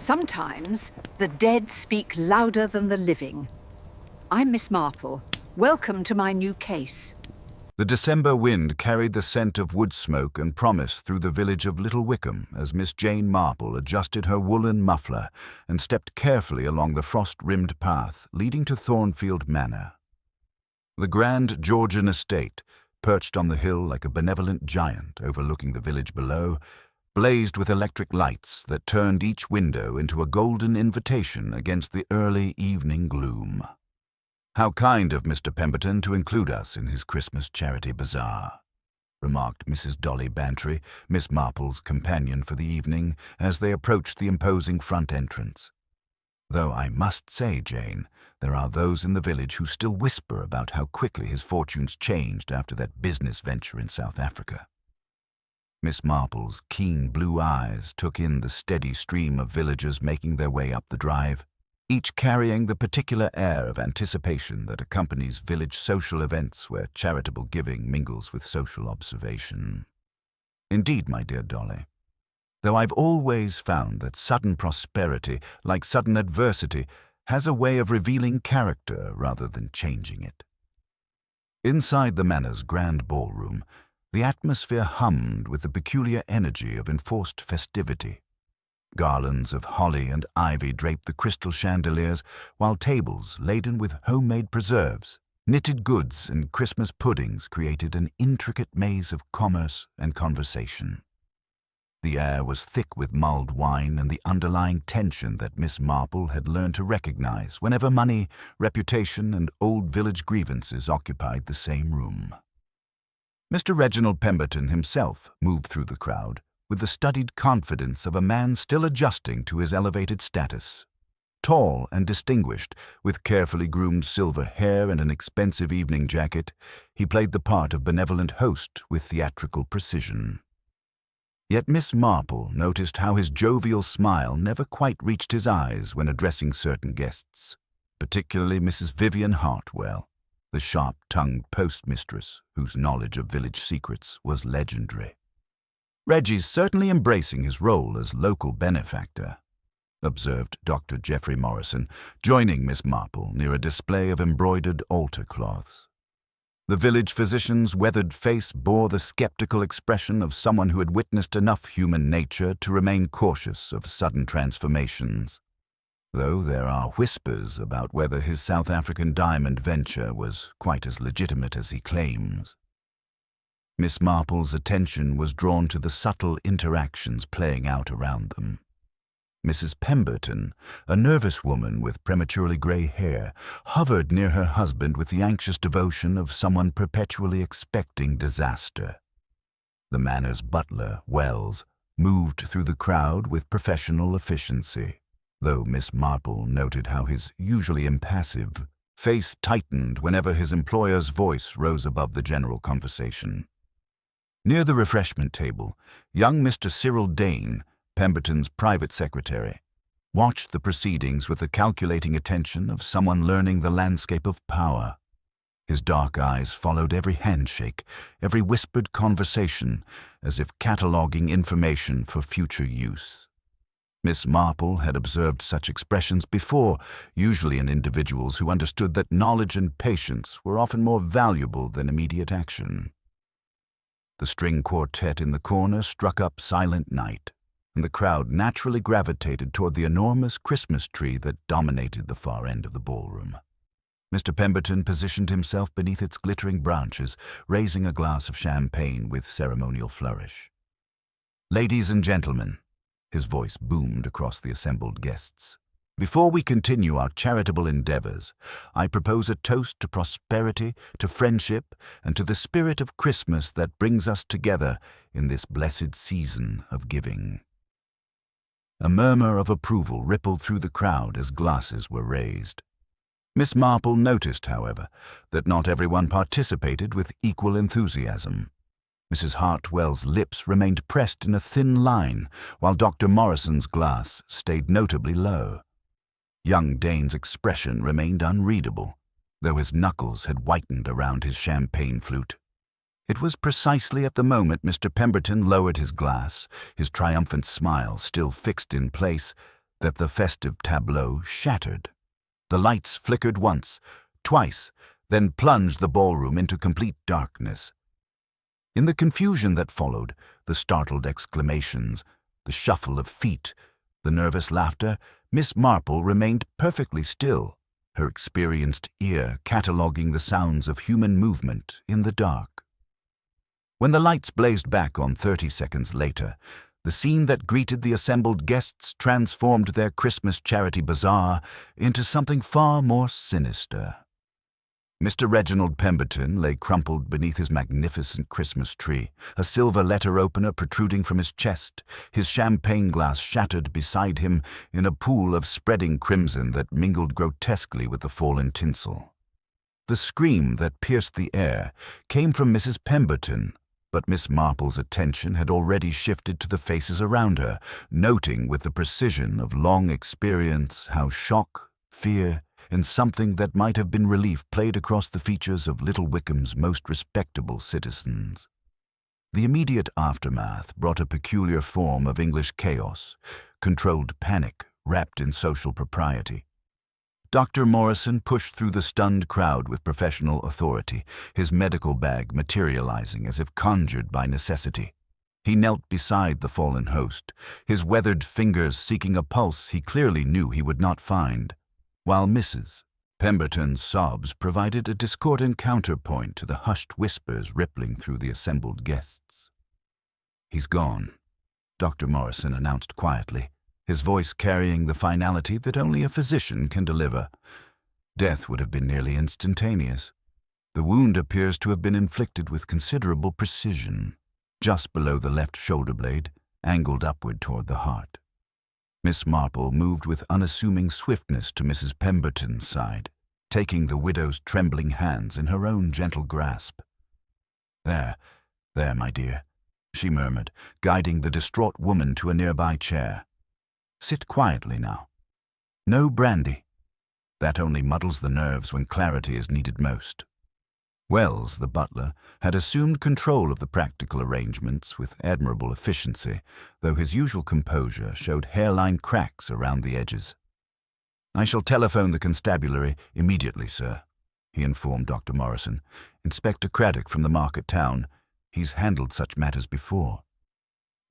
Sometimes the dead speak louder than the living. I'm Miss Marple. Welcome to my new case. The December wind carried the scent of wood smoke and promise through the village of Little Wickham as Miss Jane Marple adjusted her woolen muffler and stepped carefully along the frost-rimmed path leading to Thornfield Manor. The grand Georgian estate, perched on the hill like a benevolent giant overlooking the village below, blazed with electric lights that turned each window into a golden invitation against the early evening gloom. "How kind of Mr. Pemberton to include us in his Christmas charity bazaar," remarked Mrs. Dolly Bantry, Miss Marple's companion for the evening, as they approached the imposing front entrance. "Though I must say, Jane, there are those in the village who still whisper about how quickly his fortunes changed after that business venture in South Africa." Miss Marple's keen blue eyes took in the steady stream of villagers making their way up the drive, each carrying the particular air of anticipation that accompanies village social events where charitable giving mingles with social observation. "Indeed, my dear Dolly, though I've always found that sudden prosperity, like sudden adversity, has a way of revealing character rather than changing it." Inside the manor's grand ballroom, the atmosphere hummed with the peculiar energy of enforced festivity. Garlands of holly and ivy draped the crystal chandeliers, while tables laden with homemade preserves, knitted goods, and Christmas puddings created an intricate maze of commerce and conversation. The air was thick with mulled wine and the underlying tension that Miss Marple had learned to recognize whenever money, reputation, and old village grievances occupied the same room. Mr. Reginald Pemberton himself moved through the crowd with the studied confidence of a man still adjusting to his elevated status. Tall and distinguished, with carefully groomed silver hair and an expensive evening jacket, he played the part of benevolent host with theatrical precision. Yet Miss Marple noticed how his jovial smile never quite reached his eyes when addressing certain guests, particularly Mrs. Vivian Hartwell, the sharp-tongued postmistress whose knowledge of village secrets was legendary. "Reggie's certainly embracing his role as local benefactor," observed Dr. Geoffrey Morrison, joining Miss Marple near a display of embroidered altar cloths. The village physician's weathered face bore the skeptical expression of someone who had witnessed enough human nature to remain cautious of sudden transformations, though there are whispers about whether his South African diamond venture was quite as legitimate as he claims. Miss Marple's attention was drawn to the subtle interactions playing out around them. Mrs. Pemberton, a nervous woman with prematurely grey hair, hovered near her husband with the anxious devotion of someone perpetually expecting disaster. The manor's butler, Wells, moved through the crowd with professional efficiency, though Miss Marple noted how his usually impassive face tightened whenever his employer's voice rose above the general conversation. Near the refreshment table, young Mr. Cyril Dane, Pemberton's private secretary, watched the proceedings with the calculating attention of someone learning the landscape of power. His dark eyes followed every handshake, every whispered conversation, as if cataloguing information for future use. Miss Marple had observed such expressions before, usually in individuals who understood that knowledge and patience were often more valuable than immediate action. The string quartet in the corner struck up Silent Night, and the crowd naturally gravitated toward the enormous Christmas tree that dominated the far end of the ballroom. Mr. Pemberton positioned himself beneath its glittering branches, raising a glass of champagne with ceremonial flourish. "Ladies and gentlemen," his voice boomed across the assembled guests, "before we continue our charitable endeavors, I propose a toast to prosperity, to friendship, and to the spirit of Christmas that brings us together in this blessed season of giving." A murmur of approval rippled through the crowd as glasses were raised. Miss Marple noticed, however, that not everyone participated with equal enthusiasm. Mrs. Hartwell's lips remained pressed in a thin line, while Dr. Morrison's glass stayed notably low. Young Dane's expression remained unreadable, though his knuckles had whitened around his champagne flute. It was precisely at the moment Mr. Pemberton lowered his glass, his triumphant smile still fixed in place, that the festive tableau shattered. The lights flickered once, twice, then plunged the ballroom into complete darkness. In the confusion that followed, the startled exclamations, the shuffle of feet, the nervous laughter, Miss Marple remained perfectly still, her experienced ear cataloguing the sounds of human movement in the dark. When the lights blazed back on 30 seconds later, the scene that greeted the assembled guests transformed their Christmas charity bazaar into something far more sinister. Mr. Reginald Pemberton lay crumpled beneath his magnificent Christmas tree, a silver letter opener protruding from his chest, his champagne glass shattered beside him in a pool of spreading crimson that mingled grotesquely with the fallen tinsel. The scream that pierced the air came from Mrs. Pemberton, but Miss Marple's attention had already shifted to the faces around her, noting with the precision of long experience how shock, fear, and something that might have been relief played across the features of Little Wickham's most respectable citizens. The immediate aftermath brought a peculiar form of English chaos, controlled panic wrapped in social propriety. Dr. Morrison pushed through the stunned crowd with professional authority, his medical bag materializing as if conjured by necessity. He knelt beside the fallen host, his weathered fingers seeking a pulse he clearly knew he would not find, while Mrs. Pemberton's sobs provided a discordant counterpoint to the hushed whispers rippling through the assembled guests. "He's gone," Dr. Morrison announced quietly, his voice carrying the finality that only a physician can deliver. Death would have been nearly instantaneous. The wound appears to have been inflicted with considerable precision, just below the left shoulder blade, angled upward toward the heart. Miss Marple moved with unassuming swiftness to Mrs. Pemberton's side, taking the widow's trembling hands in her own gentle grasp. There, my dear," she murmured, guiding the distraught woman to a nearby chair. "Sit quietly now. No brandy. That only muddles the nerves when clarity is needed most." Wells, the butler, had assumed control of the practical arrangements with admirable efficiency, though his usual composure showed hairline cracks around the edges. "I shall telephone the constabulary immediately, sir," he informed Dr. Morrison. "Inspector Craddock from the market town. He's handled such matters before."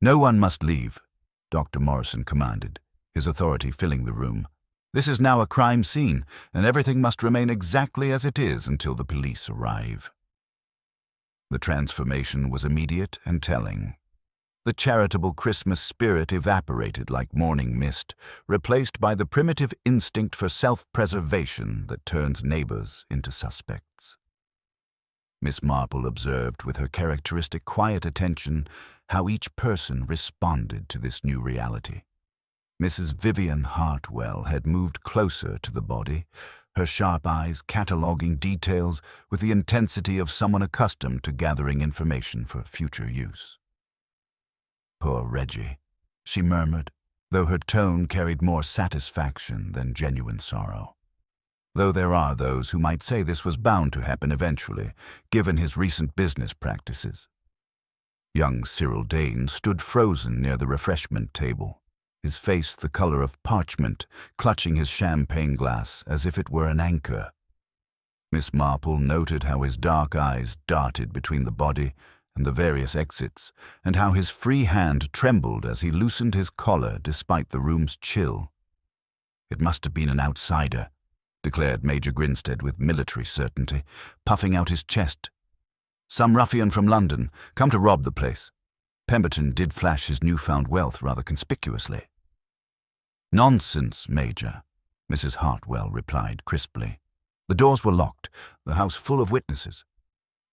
"No one must leave," Dr. Morrison commanded, his authority filling the room. "This is now a crime scene, and everything must remain exactly as it is until the police arrive." The transformation was immediate and telling. The charitable Christmas spirit evaporated like morning mist, replaced by the primitive instinct for self-preservation that turns neighbors into suspects. Miss Marple observed with her characteristic quiet attention how each person responded to this new reality. Mrs. Vivian Hartwell had moved closer to the body, her sharp eyes cataloguing details with the intensity of someone accustomed to gathering information for future use. "Poor Reggie," she murmured, though her tone carried more satisfaction than genuine sorrow. Though there are those who might say this was bound to happen eventually, given his recent business practices. Young Cyril Dane stood frozen near the refreshment table, his face the color of parchment, clutching his champagne glass as if it were an anchor. Miss Marple noted how his dark eyes darted between the body and the various exits, and how his free hand trembled as he loosened his collar despite the room's chill. "It must have been an outsider," declared Major Grinstead with military certainty, puffing out his chest. "Some ruffian from London, come to rob the place." Pemberton did flash his newfound wealth rather conspicuously. "Nonsense, Major," Mrs. Hartwell replied crisply. "The doors were locked, the house full of witnesses.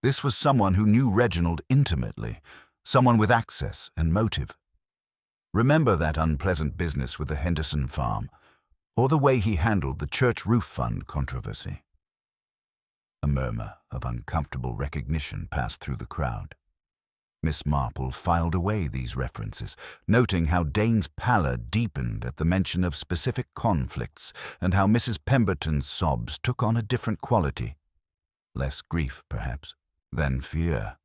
This was someone who knew Reginald intimately, someone with access and motive. Remember that unpleasant business with the Henderson farm, or the way he handled the church roof fund controversy?" A murmur of uncomfortable recognition passed through the crowd. Miss Marple filed away these references, noting how Dane's pallor deepened at the mention of specific conflicts and how Mrs. Pemberton's sobs took on a different quality. Less grief, perhaps, than fear.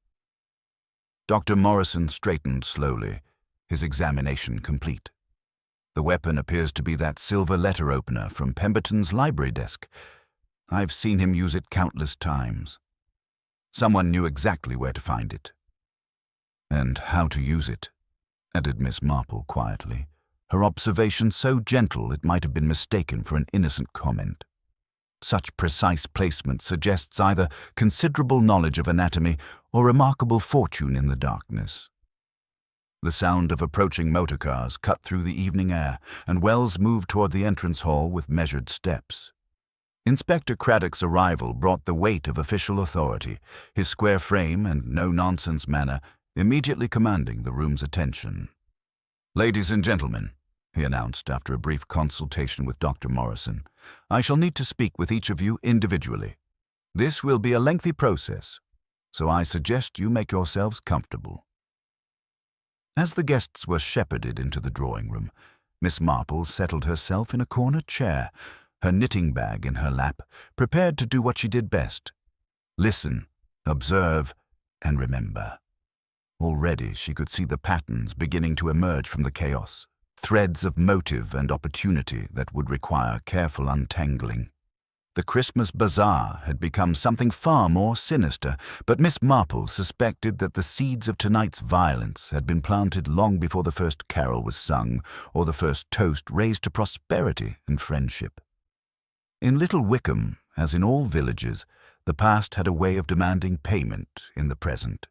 Dr. Morrison straightened slowly, his examination complete. The weapon appears to be that silver letter opener from Pemberton's library desk. I've seen him use it countless times. Someone knew exactly where to find it. And how to use it, added Miss Marple quietly, her observation so gentle it might have been mistaken for an innocent comment. Such precise placement suggests either considerable knowledge of anatomy or remarkable fortune in the darkness. The sound of approaching motor cars cut through the evening air, and Wells moved toward the entrance hall with measured steps. Inspector Craddock's arrival brought the weight of official authority, his square frame and no-nonsense manner immediately commanding the room's attention. "Ladies and gentlemen," he announced after a brief consultation with Dr. Morrison, "I shall need to speak with each of you individually. This will be a lengthy process, so I suggest you make yourselves comfortable." As the guests were shepherded into the drawing room, Miss Marple settled herself in a corner chair, her knitting bag in her lap, prepared to do what she did best: listen, observe, and remember. Already she could see the patterns beginning to emerge from the chaos, threads of motive and opportunity that would require careful untangling. The Christmas bazaar had become something far more sinister, but Miss Marple suspected that the seeds of tonight's violence had been planted long before the first carol was sung or the first toast raised to prosperity and friendship. In Little Wickham, as in all villages, the past had a way of demanding payment in the present.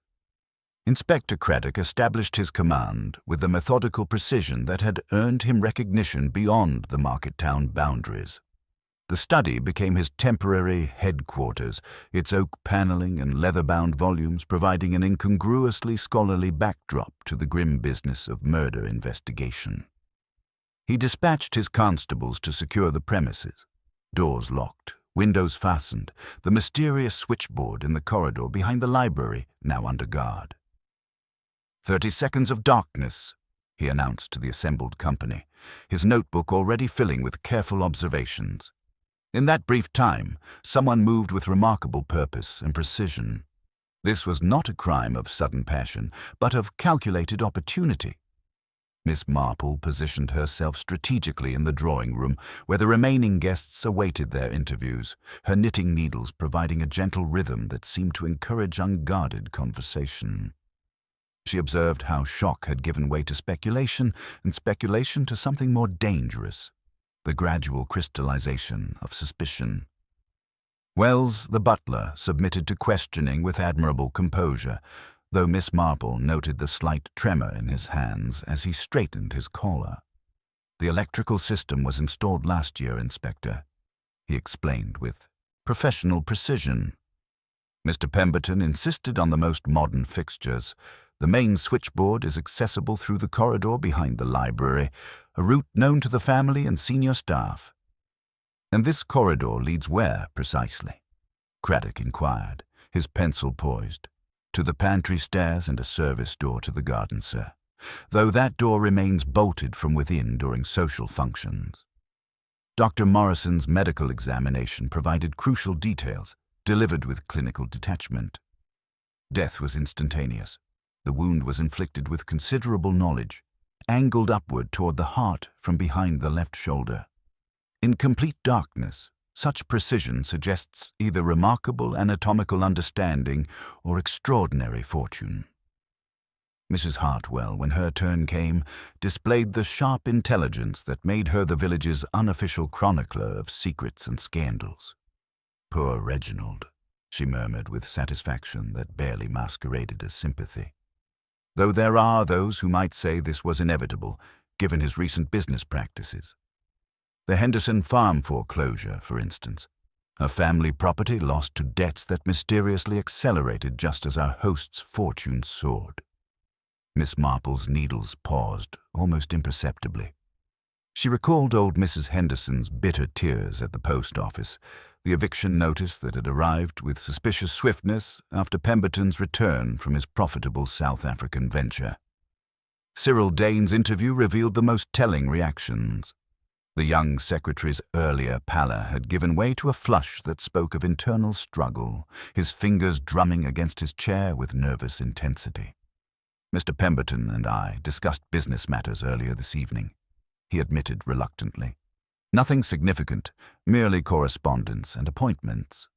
Inspector Craddock established his command with the methodical precision that had earned him recognition beyond the market town boundaries. The study became his temporary headquarters, its oak paneling and leather-bound volumes providing an incongruously scholarly backdrop to the grim business of murder investigation. He dispatched his constables to secure the premises. Doors locked, windows fastened, the mysterious switchboard in the corridor behind the library now under guard. 30 seconds of darkness, he announced to the assembled company, his notebook already filling with careful observations. In that brief time, someone moved with remarkable purpose and precision. This was not a crime of sudden passion, but of calculated opportunity. Miss Marple positioned herself strategically in the drawing room, where the remaining guests awaited their interviews, her knitting needles providing a gentle rhythm that seemed to encourage unguarded conversation. She observed how shock had given way to speculation, and speculation to something more dangerous, the gradual crystallization of suspicion. Wells, the butler, submitted to questioning with admirable composure, though Miss Marple noted the slight tremor in his hands as he straightened his collar. "The electrical system was installed last year, Inspector," he explained with professional precision. "Mr. Pemberton insisted on the most modern fixtures. The main switchboard is accessible through the corridor behind the library, a route known to the family and senior staff." "And this corridor leads where, precisely?" Craddock inquired, his pencil poised. "To the pantry stairs and a service door to the garden, sir, though that door remains bolted from within during social functions." Dr. Morrison's medical examination provided crucial details, delivered with clinical detachment. Death was instantaneous. The wound was inflicted with considerable knowledge, angled upward toward the heart from behind the left shoulder. In complete darkness, such precision suggests either remarkable anatomical understanding or extraordinary fortune. Mrs. Hartwell, when her turn came, displayed the sharp intelligence that made her the village's unofficial chronicler of secrets and scandals. "Poor Reginald," she murmured with satisfaction that barely masqueraded as sympathy. Though there are those who might say this was inevitable, given his recent business practices. The Henderson farm foreclosure, for instance, a family property lost to debts that mysteriously accelerated just as our host's fortune soared. Miss Marple's needles paused, almost imperceptibly. She recalled old Mrs. Henderson's bitter tears at the post office, the eviction notice that had arrived with suspicious swiftness after Pemberton's return from his profitable South African venture. Cyril Dane's interview revealed the most telling reactions. The young secretary's earlier pallor had given way to a flush that spoke of internal struggle, his fingers drumming against his chair with nervous intensity. "Mr. Pemberton and I discussed business matters earlier this evening," he admitted reluctantly. Nothing significant, merely correspondence and appointments.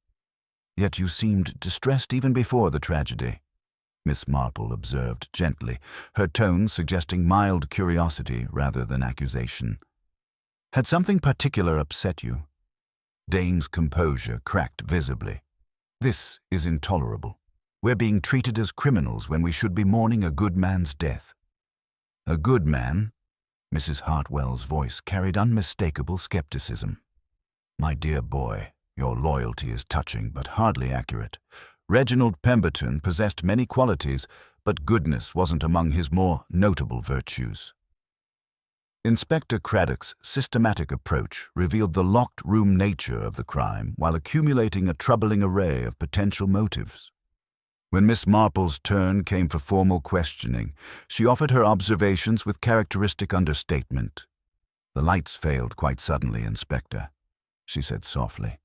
Yet you seemed distressed even before the tragedy, Miss Marple observed gently, her tone suggesting mild curiosity rather than accusation. Had something particular upset you? Dane's composure cracked visibly. This is intolerable. We're being treated as criminals when we should be mourning a good man's death. A good man? Mrs. Hartwell's voice carried unmistakable skepticism. My dear boy, your loyalty is touching but hardly accurate. Reginald Pemberton possessed many qualities, but goodness wasn't among his more notable virtues. Inspector Craddock's systematic approach revealed the locked-room nature of the crime while accumulating a troubling array of potential motives. When Miss Marple's turn came for formal questioning, she offered her observations with characteristic understatement. The lights failed quite suddenly, Inspector, she said softly.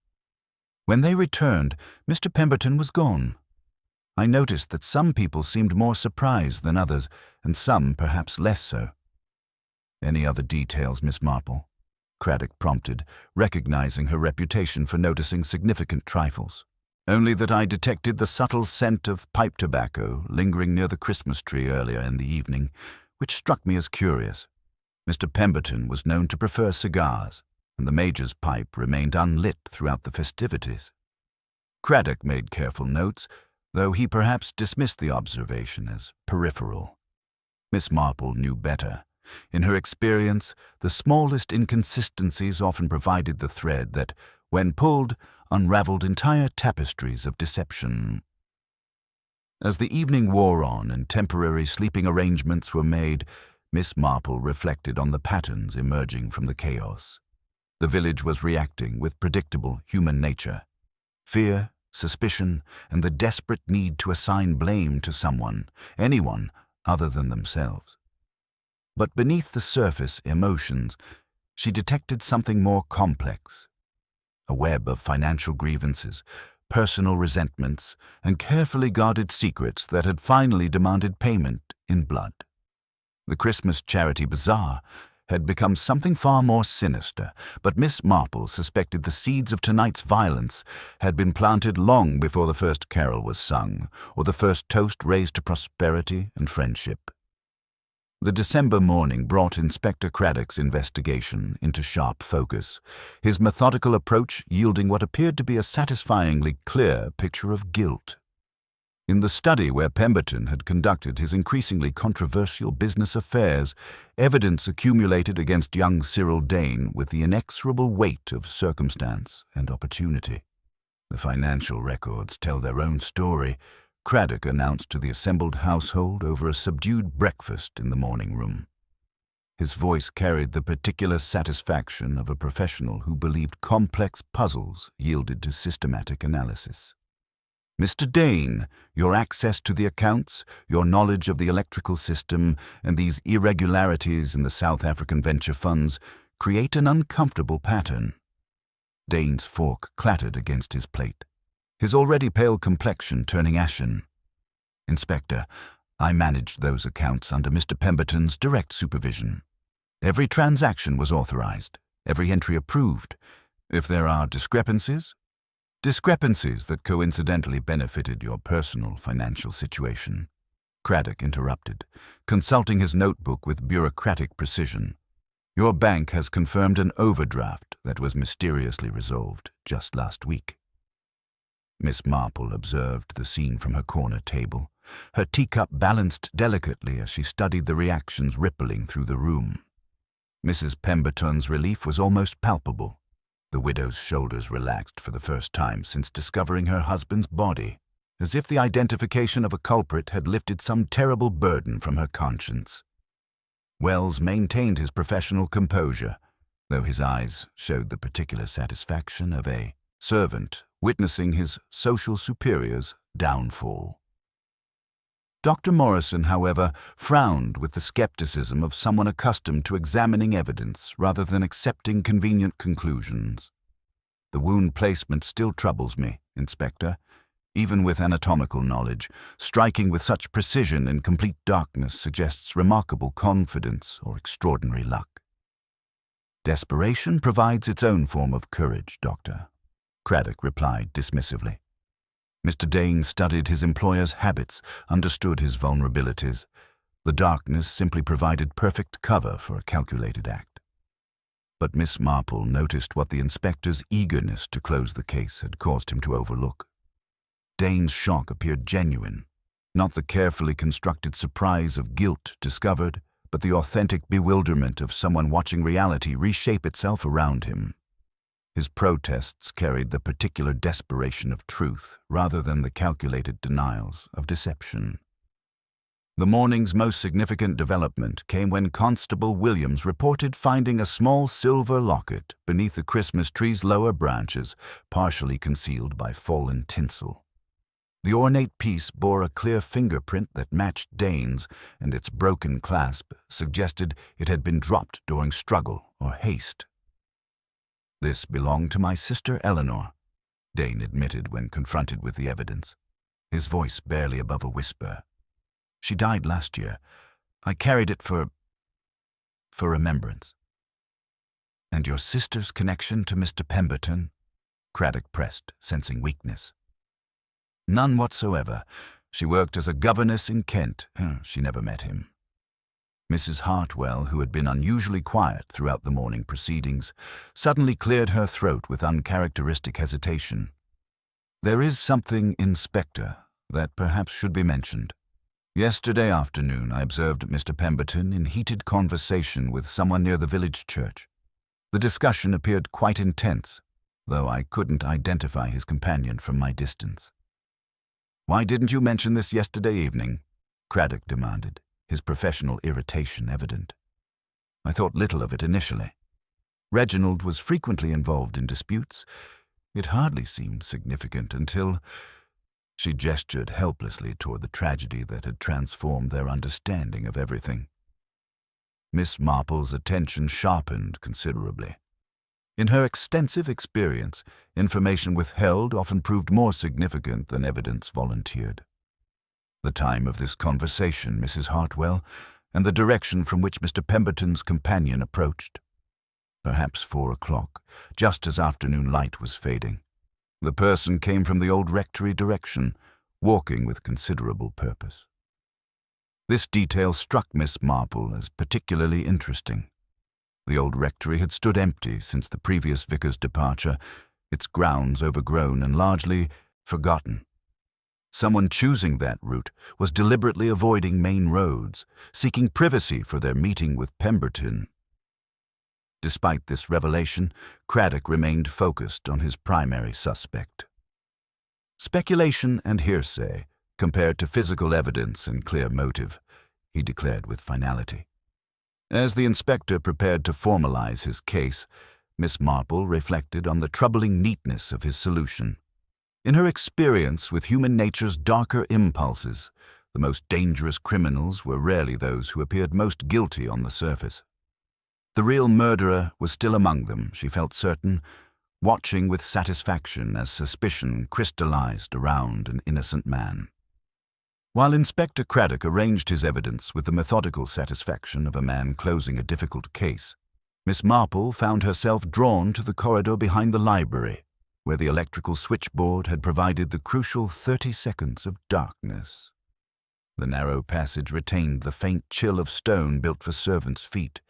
When they returned, Mr. Pemberton was gone. I noticed that some people seemed more surprised than others, and some perhaps less so. Any other details, Miss Marple? Craddock prompted, recognizing her reputation for noticing significant trifles. Only that I detected the subtle scent of pipe tobacco lingering near the Christmas tree earlier in the evening, which struck me as curious. Mr. Pemberton was known to prefer cigars, and the Major's pipe remained unlit throughout the festivities. Craddock made careful notes, though he perhaps dismissed the observation as peripheral. Miss Marple knew better. In her experience, the smallest inconsistencies often provided the thread that, when pulled, unraveled entire tapestries of deception. As the evening wore on and temporary sleeping arrangements were made, Miss Marple reflected on the patterns emerging from the chaos. The village was reacting with predictable human nature. Fear, suspicion, and the desperate need to assign blame to someone, anyone other than themselves. But beneath the surface emotions, she detected something more complex. A web of financial grievances, personal resentments, and carefully guarded secrets that had finally demanded payment in blood. The Christmas charity bazaar had become something far more sinister, but Miss Marple suspected the seeds of tonight's violence had been planted long before the first carol was sung, or the first toast raised to prosperity and friendship. The December morning brought Inspector Craddock's investigation into sharp focus, his methodical approach yielding what appeared to be a satisfyingly clear picture of guilt. In the study where Pemberton had conducted his increasingly controversial business affairs, evidence accumulated against young Cyril Dane with the inexorable weight of circumstance and opportunity. The financial records tell their own story, Craddock announced to the assembled household over a subdued breakfast in the morning room. His voice carried the particular satisfaction of a professional who believed complex puzzles yielded to systematic analysis. Mr. Dane, your access to the accounts, your knowledge of the electrical system, and these irregularities in the South African venture funds create an uncomfortable pattern. Dane's fork clattered against his plate, his already pale complexion turning ashen. Inspector, I managed those accounts under Mr. Pemberton's direct supervision. Every transaction was authorized, every entry approved. If there are discrepancies that coincidentally benefited your personal financial situation, Craddock interrupted, consulting his notebook with bureaucratic precision. Your bank has confirmed an overdraft that was mysteriously resolved just last week. Miss Marple observed the scene from her corner table, her teacup balanced delicately as she studied the reactions rippling through the room. Mrs. Pemberton's relief was almost palpable. The widow's shoulders relaxed for the first time since discovering her husband's body, as if the identification of a culprit had lifted some terrible burden from her conscience. Wells maintained his professional composure, though his eyes showed the particular satisfaction of a servant witnessing his social superior's downfall. Dr. Morrison, however, frowned with the skepticism of someone accustomed to examining evidence rather than accepting convenient conclusions. The wound placement still troubles me, Inspector. Even with anatomical knowledge, striking with such precision in complete darkness suggests remarkable confidence or extraordinary luck. Desperation provides its own form of courage, Doctor, Craddock replied dismissively. Mr. Dane studied his employer's habits, understood his vulnerabilities. The darkness simply provided perfect cover for a calculated act. But Miss Marple noticed what the inspector's eagerness to close the case had caused him to overlook. Dane's shock appeared genuine, not the carefully constructed surprise of guilt discovered, but the authentic bewilderment of someone watching reality reshape itself around him. His protests carried the particular desperation of truth rather than the calculated denials of deception. The morning's most significant development came when Constable Williams reported finding a small silver locket beneath the Christmas tree's lower branches, partially concealed by fallen tinsel. The ornate piece bore a clear fingerprint that matched Dane's, and its broken clasp suggested it had been dropped during struggle or haste. "This belonged to my sister Eleanor," Dane admitted when confronted with the evidence, his voice barely above a whisper. "She died last year. I carried it for remembrance." "And your sister's connection to Mr. Pemberton?" Craddock pressed, sensing weakness. "None whatsoever. She worked as a governess in Kent. She never met him." Mrs. Hartwell, who had been unusually quiet throughout the morning proceedings, suddenly cleared her throat with uncharacteristic hesitation. "There is something, Inspector, that perhaps should be mentioned. Yesterday afternoon I observed Mr. Pemberton in heated conversation with someone near the village church. The discussion appeared quite intense, though I couldn't identify his companion from my distance." "Why didn't you mention this yesterday evening?" Craddock demanded, his professional irritation evident. "I thought little of it initially. Reginald was frequently involved in disputes. It hardly seemed significant until—" She gestured helplessly toward the tragedy that had transformed their understanding of everything. Miss Marple's attention sharpened considerably. In her extensive experience, information withheld often proved more significant than evidence volunteered. The time of this conversation, Mrs. Hartwell, and the direction from which Mr. Pemberton's companion approached. Perhaps 4 o'clock, just as afternoon light was fading. The person came from the old rectory direction, walking with considerable purpose. This detail struck Miss Marple as particularly interesting. The old rectory had stood empty since the previous vicar's departure, its grounds overgrown and largely forgotten. Someone choosing that route was deliberately avoiding main roads, seeking privacy for their meeting with Pemberton. Despite this revelation, Craddock remained focused on his primary suspect. "Speculation and hearsay, compared to physical evidence and clear motive," he declared with finality. As the inspector prepared to formalize his case, Miss Marple reflected on the troubling neatness of his solution. In her experience with human nature's darker impulses, the most dangerous criminals were rarely those who appeared most guilty on the surface. The real murderer was still among them, she felt certain, watching with satisfaction as suspicion crystallized around an innocent man. While Inspector Craddock arranged his evidence with the methodical satisfaction of a man closing a difficult case, Miss Marple found herself drawn to the corridor behind the library, where the electrical switchboard had provided the crucial 30 seconds of darkness. The narrow passage retained the faint chill of stone built for servants' feet,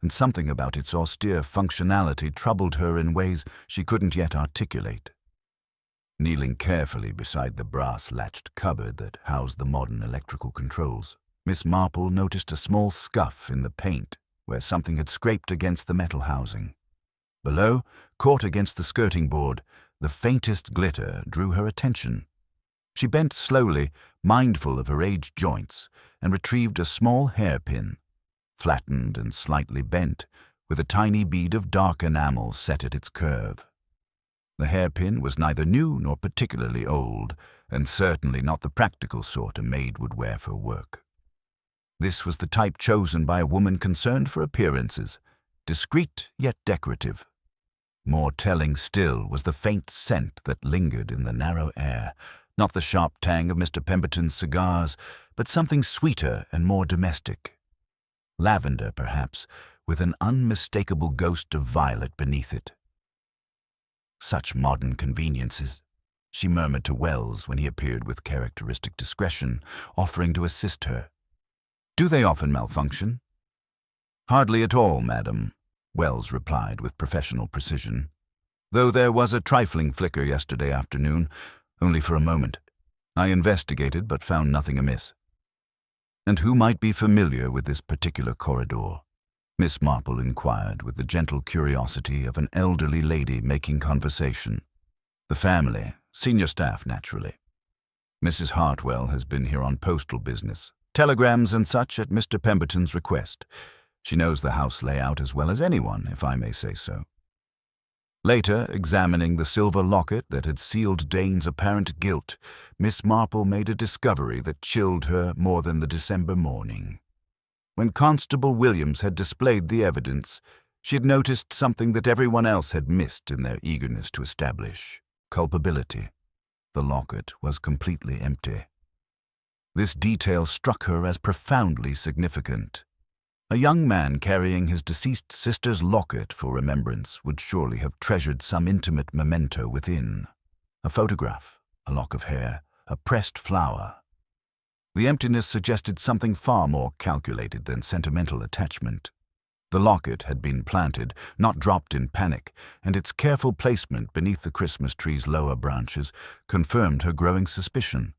and something about its austere functionality troubled her in ways she couldn't yet articulate. Kneeling carefully beside the brass-latched cupboard that housed the modern electrical controls, Miss Marple noticed a small scuff in the paint where something had scraped against the metal housing. Below, caught against the skirting board, the faintest glitter drew her attention. She bent slowly, mindful of her aged joints, and retrieved a small hairpin, flattened and slightly bent, with a tiny bead of dark enamel set at its curve. The hairpin was neither new nor particularly old, and certainly not the practical sort a maid would wear for work. This was the type chosen by a woman concerned for appearances, discreet yet decorative. More telling still was the faint scent that lingered in the narrow air, not the sharp tang of Mr. Pemberton's cigars, but something sweeter and more domestic. lavender perhaps, with an unmistakable ghost of violet beneath it. "Such modern conveniences," she murmured to Wells when he appeared with characteristic discretion, offering to assist her. "Do they often malfunction?" "Hardly at all, madam," Wells replied with professional precision. "Though there was a trifling flicker yesterday afternoon, only for a moment. I investigated but found nothing amiss." "And who might be familiar with this particular corridor?" Miss Marple inquired with the gentle curiosity of an elderly lady making conversation. "The family, senior staff, naturally. Mrs. Hartwell has been here on postal business, telegrams and such at Mr. Pemberton's request. She knows the house layout as well as anyone, if I may say so." Later, examining the silver locket that had sealed Dane's apparent guilt, Miss Marple made a discovery that chilled her more than the December morning. When Constable Williams had displayed the evidence, she had noticed something that everyone else had missed in their eagerness to establish culpability. The locket was completely empty. This detail struck her as profoundly significant. A young man carrying his deceased sister's locket for remembrance would surely have treasured some intimate memento within. A photograph, a lock of hair, a pressed flower. The emptiness suggested something far more calculated than sentimental attachment. The locket had been planted, not dropped in panic, and its careful placement beneath the Christmas tree's lower branches confirmed her growing suspicion.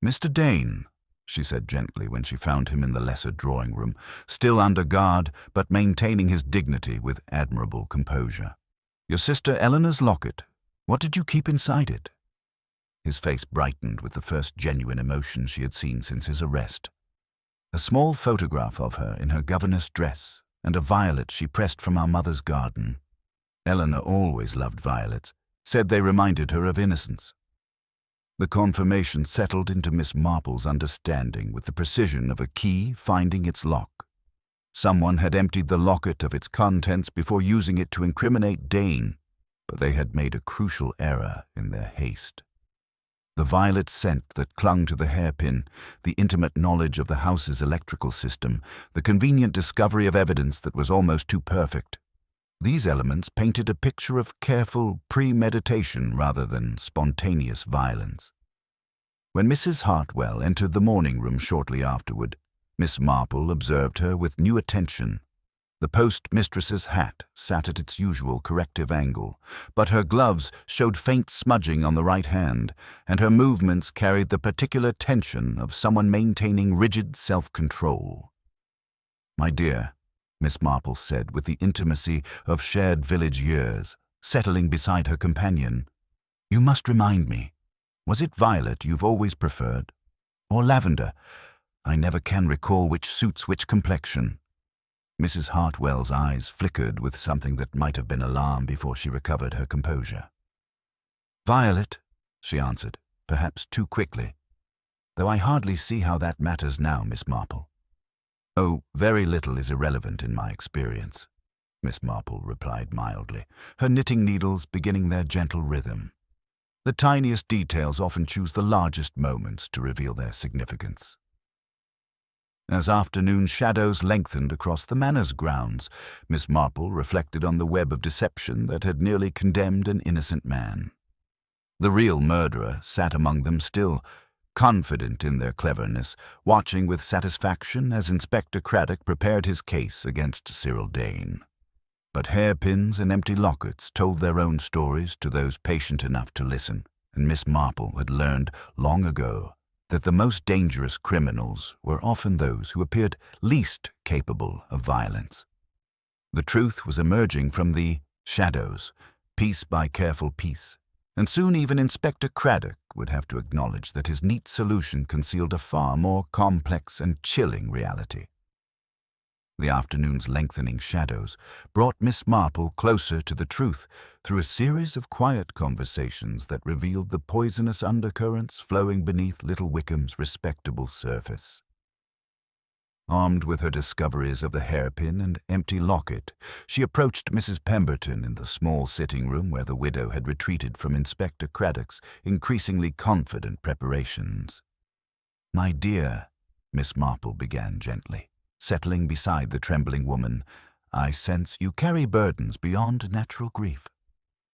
"Mr. Dane," she said gently when she found him in the lesser drawing-room, still under guard but maintaining his dignity with admirable composure. "Your sister Eleanor's locket, what did you keep inside it?" His face brightened with the first genuine emotion she had seen since his arrest. "A small photograph of her in her governess dress, and a violet she pressed from our mother's garden. Eleanor always loved violets, said they reminded her of innocence." The confirmation settled into Miss Marple's understanding with the precision of a key finding its lock. Someone had emptied the locket of its contents before using it to incriminate Dane, but they had made a crucial error in their haste. The violet scent that clung to the hairpin, the intimate knowledge of the house's electrical system, the convenient discovery of evidence that was almost too perfect. These elements painted a picture of careful premeditation rather than spontaneous violence. When Mrs. Hartwell entered the morning room shortly afterward, Miss Marple observed her with new attention. The postmistress's hat sat at its usual corrective angle, but her gloves showed faint smudging on the right hand, and her movements carried the particular tension of someone maintaining rigid self-control. "My dear," Miss Marple said with the intimacy of shared village years, settling beside her companion, "you must remind me, was it violet you've always preferred? Or lavender? I never can recall which suits which complexion." Mrs. Hartwell's eyes flickered with something that might have been alarm before she recovered her composure. "Violet," she answered, perhaps too quickly. "Though I hardly see how that matters now, Miss Marple." "Oh, very little is irrelevant in my experience," Miss Marple replied mildly, her knitting needles beginning their gentle rhythm. "The tiniest details often choose the largest moments to reveal their significance." As afternoon shadows lengthened across the manor's grounds, Miss Marple reflected on the web of deception that had nearly condemned an innocent man. The real murderer sat among them still, confident in their cleverness, watching with satisfaction as Inspector Craddock prepared his case against Cyril Dane. But hairpins and empty lockets told their own stories to those patient enough to listen, and Miss Marple had learned long ago that the most dangerous criminals were often those who appeared least capable of violence. The truth was emerging from the shadows, piece by careful piece, and soon even Inspector Craddock would have to acknowledge that his neat solution concealed a far more complex and chilling reality. The afternoon's lengthening shadows brought Miss Marple closer to the truth through a series of quiet conversations that revealed the poisonous undercurrents flowing beneath Little Wickham's respectable surface. Armed with her discoveries of the hairpin and empty locket, she approached Mrs. Pemberton in the small sitting room where the widow had retreated from Inspector Craddock's increasingly confident preparations. "My dear," Miss Marple began gently, Settling beside the trembling woman, "I sense you carry burdens beyond natural grief.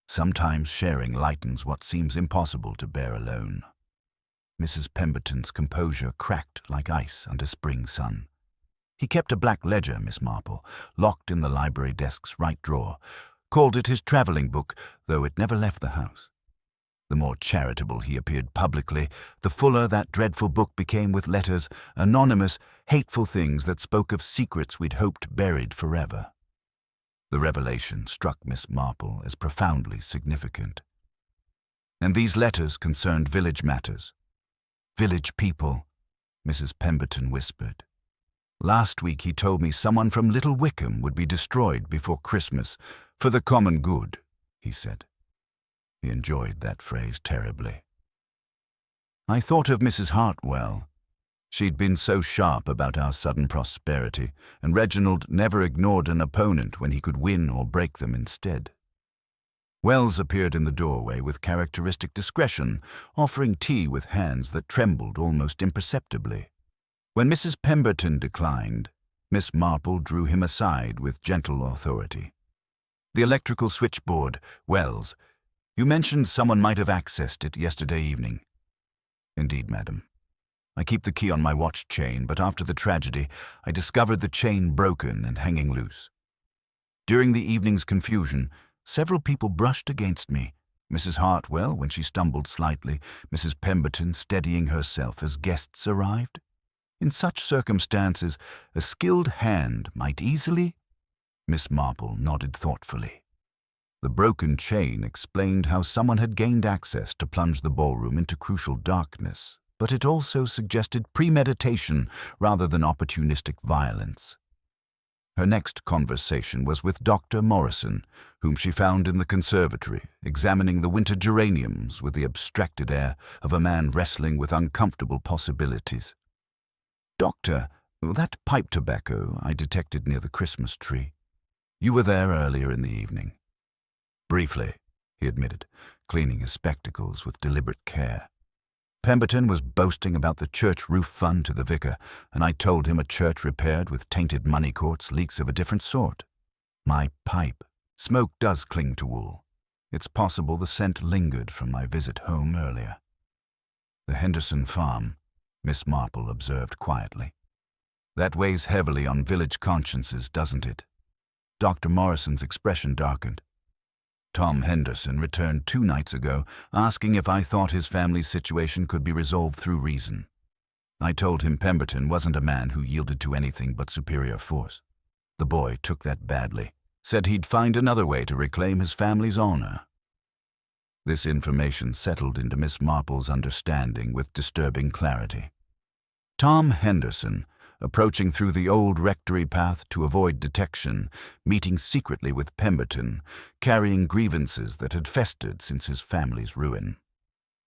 Sometimes sharing lightens what seems impossible to bear alone." Mrs. Pemberton's composure cracked like ice under spring sun. "He kept a black ledger, Miss Marple, locked in the library desk's right drawer. Called it his travelling book, though it never left the house. The more charitable he appeared publicly, the fuller that dreadful book became with letters, anonymous, hateful things that spoke of secrets we'd hoped buried forever." The revelation struck Miss Marple as profoundly significant. "And these letters concerned village matters. Village people," Mrs. Pemberton whispered. "Last week he told me someone from Little Wickham would be destroyed before Christmas, for the common good," he said. He enjoyed that phrase terribly. I thought of Mrs. Hartwell. She'd been so sharp about our sudden prosperity, and Reginald never ignored an opponent when he could win or break them instead. Wells appeared in the doorway with characteristic discretion, offering tea with hands that trembled almost imperceptibly. When Mrs. Pemberton declined, Miss Marple drew him aside with gentle authority. "The electrical switchboard, Wells. You mentioned someone might have accessed it yesterday evening." "Indeed, madam. I keep the key on my watch chain, but after the tragedy, I discovered the chain broken and hanging loose. During the evening's confusion, several people brushed against me. Mrs. Hartwell, when she stumbled slightly, Mrs. Pemberton steadying herself as guests arrived. In such circumstances, a skilled hand might easily—" Miss Marple nodded thoughtfully. The broken chain explained how someone had gained access to plunge the ballroom into crucial darkness, but it also suggested premeditation rather than opportunistic violence. Her next conversation was with Dr. Morrison, whom she found in the conservatory, examining the winter geraniums with the abstracted air of a man wrestling with uncomfortable possibilities. "Doctor, that pipe tobacco I detected near the Christmas tree. You were there earlier in the evening." "Briefly," he admitted, cleaning his spectacles with deliberate care. "Pemberton was boasting about the church roof fund to the vicar, and I told him a church repaired with tainted money courts leaks of a different sort. My pipe. Smoke does cling to wool. It's possible the scent lingered from my visit home earlier." "The Henderson farm," Miss Marple observed quietly. "That weighs heavily on village consciences, doesn't it?" Dr. Morrison's expression darkened. "Tom Henderson returned 2 nights ago, asking if I thought his family's situation could be resolved through reason. I told him Pemberton wasn't a man who yielded to anything but superior force. The boy took that badly, said he'd find another way to reclaim his family's honor." This information settled into Miss Marple's understanding with disturbing clarity. Tom Henderson, approaching through the old rectory path to avoid detection, meeting secretly with Pemberton, carrying grievances that had festered since his family's ruin.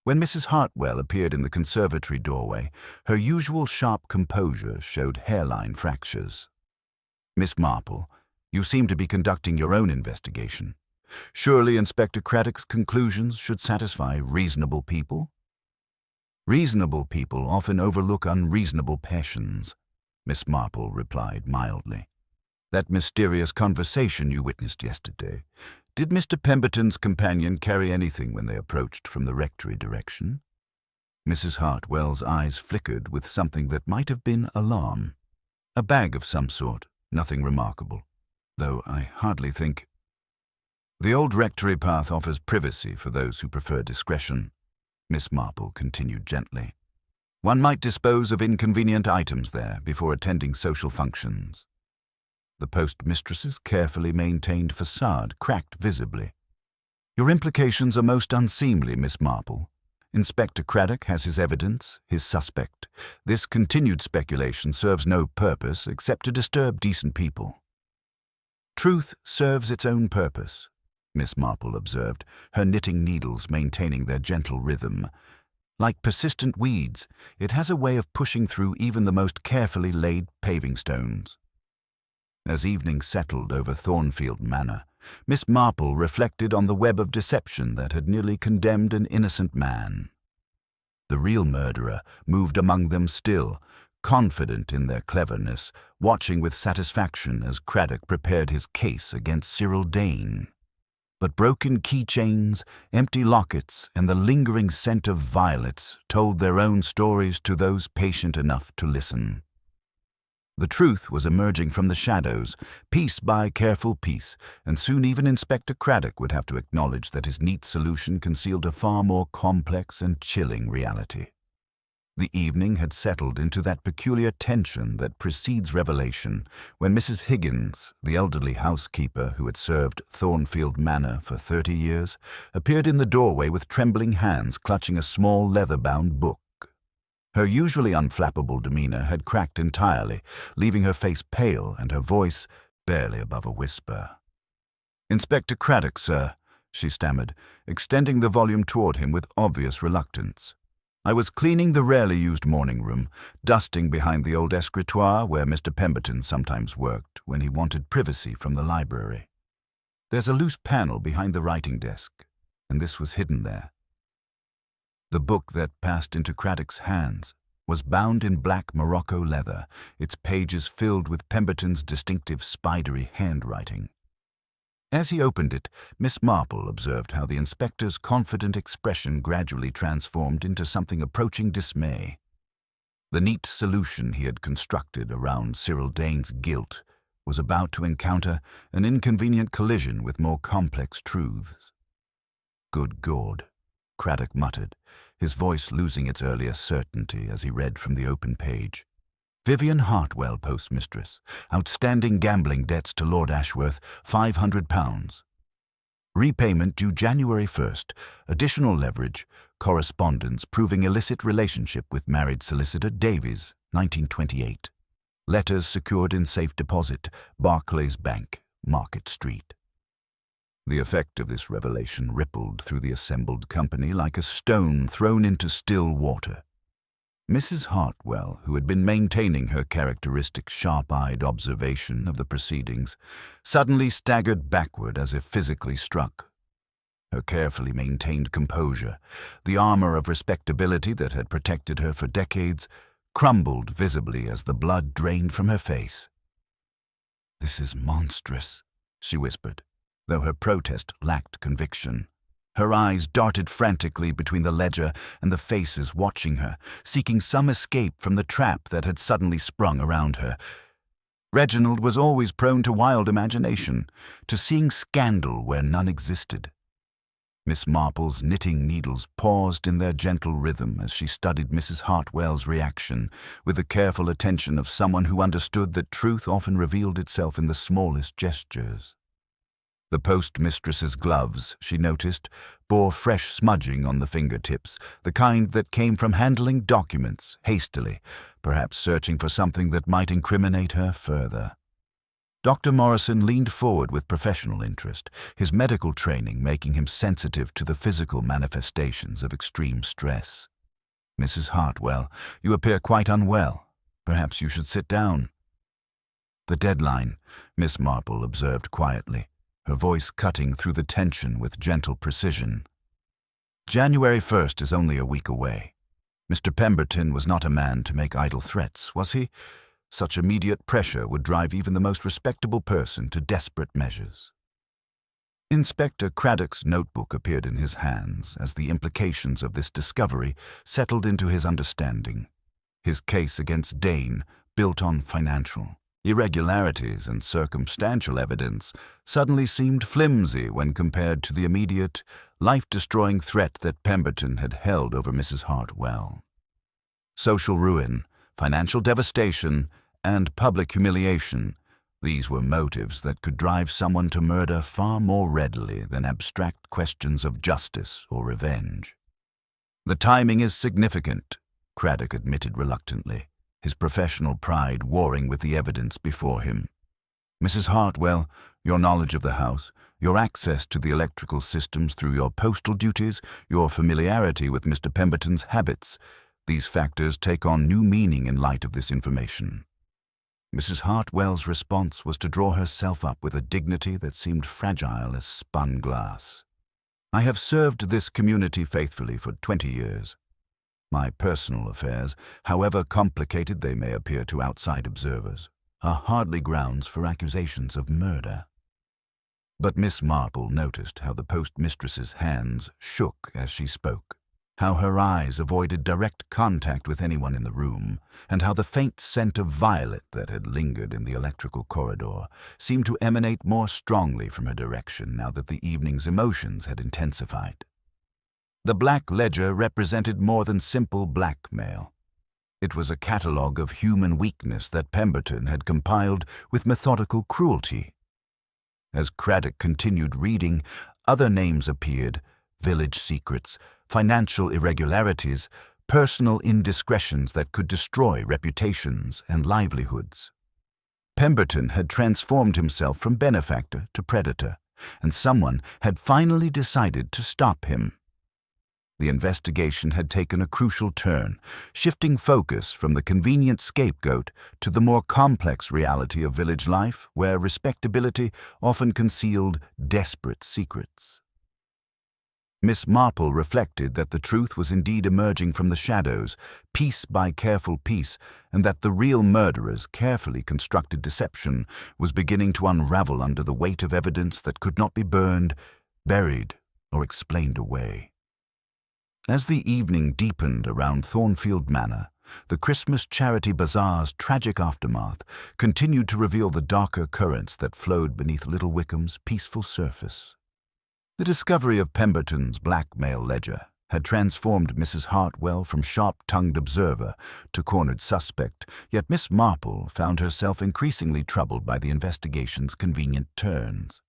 When Mrs. Hartwell appeared in the conservatory doorway, her usual sharp composure showed hairline fractures. "Miss Marple, you seem to be conducting your own investigation. Surely Inspector Craddock's conclusions should satisfy reasonable people?" "Reasonable people often overlook unreasonable passions," Miss Marple replied mildly. "That mysterious conversation you witnessed yesterday, did Mr. Pemberton's companion carry anything when they approached from the rectory direction?" Mrs. Hartwell's eyes flickered with something that might have been alarm. "A bag of some sort, nothing remarkable, though I hardly think—" "The old rectory path offers privacy for those who prefer discretion," Miss Marple continued gently. "One might dispose of inconvenient items there before attending social functions." The postmistress's carefully maintained facade cracked visibly. "Your implications are most unseemly, Miss Marple. Inspector Craddock has his evidence, his suspect. This continued speculation serves no purpose except to disturb decent people." "Truth serves its own purpose," Miss Marple observed, her knitting needles maintaining their gentle rhythm. "Like persistent weeds, it has a way of pushing through even the most carefully laid paving stones." As evening settled over Thornfield Manor, Miss Marple reflected on the web of deception that had nearly condemned an innocent man. The real murderer moved among them still, confident in their cleverness, watching with satisfaction as Craddock prepared his case against Cyril Dane. But broken keychains, empty lockets, and the lingering scent of violets told their own stories to those patient enough to listen. The truth was emerging from the shadows, piece by careful piece, and soon even Inspector Craddock would have to acknowledge that his neat solution concealed a far more complex and chilling reality. The evening had settled into that peculiar tension that precedes revelation when Mrs. Higgins, the elderly housekeeper who had served Thornfield Manor for 30 years, appeared in the doorway with trembling hands clutching a small leather-bound book. Her usually unflappable demeanor had cracked entirely, leaving her face pale and her voice barely above a whisper. "Inspector Craddock, sir," she stammered, extending the volume toward him with obvious reluctance. "I was cleaning the rarely used morning room, dusting behind the old escritoire where Mr. Pemberton sometimes worked when he wanted privacy from the library. There's a loose panel behind the writing desk, and this was hidden there." The book that passed into Craddock's hands was bound in black Morocco leather, its pages filled with Pemberton's distinctive spidery handwriting. As he opened it, Miss Marple observed how the inspector's confident expression gradually transformed into something approaching dismay. The neat solution he had constructed around Cyril Dane's guilt was about to encounter an inconvenient collision with more complex truths. "Good God," Craddock muttered, his voice losing its earlier certainty as he read from the open page. "Vivian Hartwell, postmistress. Outstanding gambling debts to Lord Ashworth, £500. Repayment due January 1st. Additional leverage. Correspondence proving illicit relationship with married solicitor Davies, 1928. Letters secured in safe deposit. Barclays Bank, Market Street." The effect of this revelation rippled through the assembled company like a stone thrown into still water. Mrs. Hartwell, who had been maintaining her characteristic sharp-eyed observation of the proceedings, suddenly staggered backward as if physically struck. Her carefully maintained composure, the armor of respectability that had protected her for decades, crumbled visibly as the blood drained from her face. "This is monstrous," she whispered, though her protest lacked conviction. Her eyes darted frantically between the ledger and the faces watching her, seeking some escape from the trap that had suddenly sprung around her. Reginald was always prone to wild imagination, to seeing scandal where none existed. Miss Marple's knitting needles paused in their gentle rhythm as she studied Mrs. Hartwell's reaction with the careful attention of someone who understood that truth often revealed itself in the smallest gestures. The postmistress's gloves, she noticed, bore fresh smudging on the fingertips, the kind that came from handling documents hastily, perhaps searching for something that might incriminate her further. Dr. Morrison leaned forward with professional interest, his medical training making him sensitive to the physical manifestations of extreme stress. "Mrs. Hartwell, you appear quite unwell. Perhaps you should sit down." "The deadline," Miss Marple observed quietly, her voice cutting through the tension with gentle precision. "January 1st is only a week away. Mr. Pemberton was not a man to make idle threats, was he? Such immediate pressure would drive even the most respectable person to desperate measures." Inspector Craddock's notebook appeared in his hands as the implications of this discovery settled into his understanding. His case against Dane, built on financial irregularities and circumstantial evidence, suddenly seemed flimsy when compared to the immediate, life-destroying threat that Pemberton had held over Mrs. Hartwell. Social ruin, financial devastation, and public humiliation, these were motives that could drive someone to murder far more readily than abstract questions of justice or revenge. "The timing is significant," Craddock admitted reluctantly, his professional pride warring with the evidence before him. "Mrs. Hartwell, your knowledge of the house, your access to the electrical systems through your postal duties, your familiarity with Mr. Pemberton's habits, these factors take on new meaning in light of this information." Mrs. Hartwell's response was to draw herself up with a dignity that seemed fragile as spun glass. "I have served this community faithfully for 20 years. My personal affairs, however complicated they may appear to outside observers, are hardly grounds for accusations of murder." But Miss Marple noticed how the postmistress's hands shook as she spoke, how her eyes avoided direct contact with anyone in the room, and how the faint scent of violet that had lingered in the electrical corridor seemed to emanate more strongly from her direction now that the evening's emotions had intensified. The black ledger represented more than simple blackmail. It was a catalogue of human weakness that Pemberton had compiled with methodical cruelty. As Craddock continued reading, other names appeared: village secrets, financial irregularities, personal indiscretions that could destroy reputations and livelihoods. Pemberton had transformed himself from benefactor to predator, and someone had finally decided to stop him. The investigation had taken a crucial turn, shifting focus from the convenient scapegoat to the more complex reality of village life, where respectability often concealed desperate secrets. Miss Marple reflected that the truth was indeed emerging from the shadows, piece by careful piece, and that the real murderer's carefully constructed deception was beginning to unravel under the weight of evidence that could not be burned, buried, or explained away. As the evening deepened around Thornfield Manor, the Christmas charity bazaar's tragic aftermath continued to reveal the darker currents that flowed beneath Little Wickham's peaceful surface. The discovery of Pemberton's blackmail ledger had transformed Mrs. Hartwell from sharp-tongued observer to cornered suspect, yet Miss Marple found herself increasingly troubled by the investigation's convenient turns.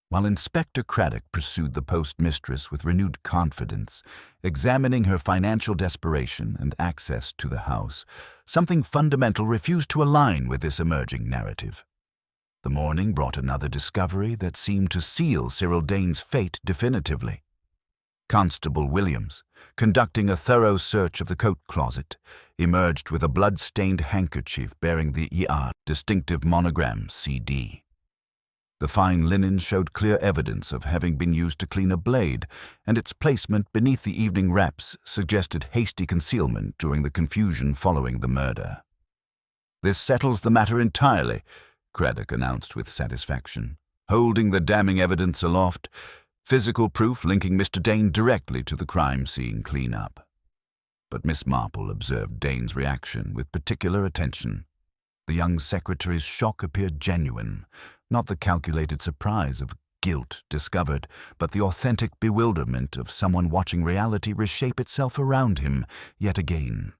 While Inspector Craddock pursued the postmistress with renewed confidence, examining her financial desperation and access to the house, something fundamental refused to align with this emerging narrative. The morning brought another discovery that seemed to seal Cyril Dane's fate definitively. Constable Williams, conducting a thorough search of the coat closet, emerged with a blood-stained handkerchief bearing the ER distinctive monogram CD. The fine linen showed clear evidence of having been used to clean a blade, and its placement beneath the evening wraps suggested hasty concealment during the confusion following the murder. "This settles the matter entirely," Craddock announced with satisfaction, holding the damning evidence aloft, physical proof linking Mr. Dane directly to the crime scene clean-up. But Miss Marple observed Dane's reaction with particular attention. The young secretary's shock appeared genuine, not the calculated surprise of guilt discovered, but the authentic bewilderment of someone watching reality reshape itself around him yet again.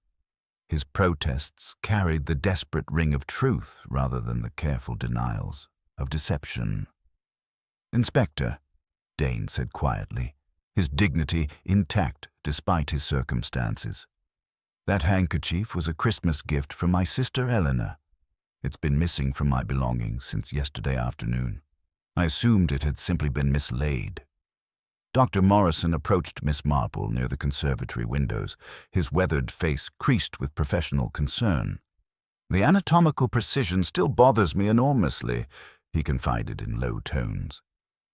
His protests carried the desperate ring of truth rather than the careful denials of deception. "Inspector," Dane said quietly, his dignity intact despite his circumstances. "That handkerchief was a Christmas gift from my sister Eleanor. It's been missing from my belongings since yesterday afternoon. I assumed it had simply been mislaid." Dr. Morrison approached Miss Marple near the conservatory windows, his weathered face creased with professional concern. "The anatomical precision still bothers me enormously," he confided in low tones.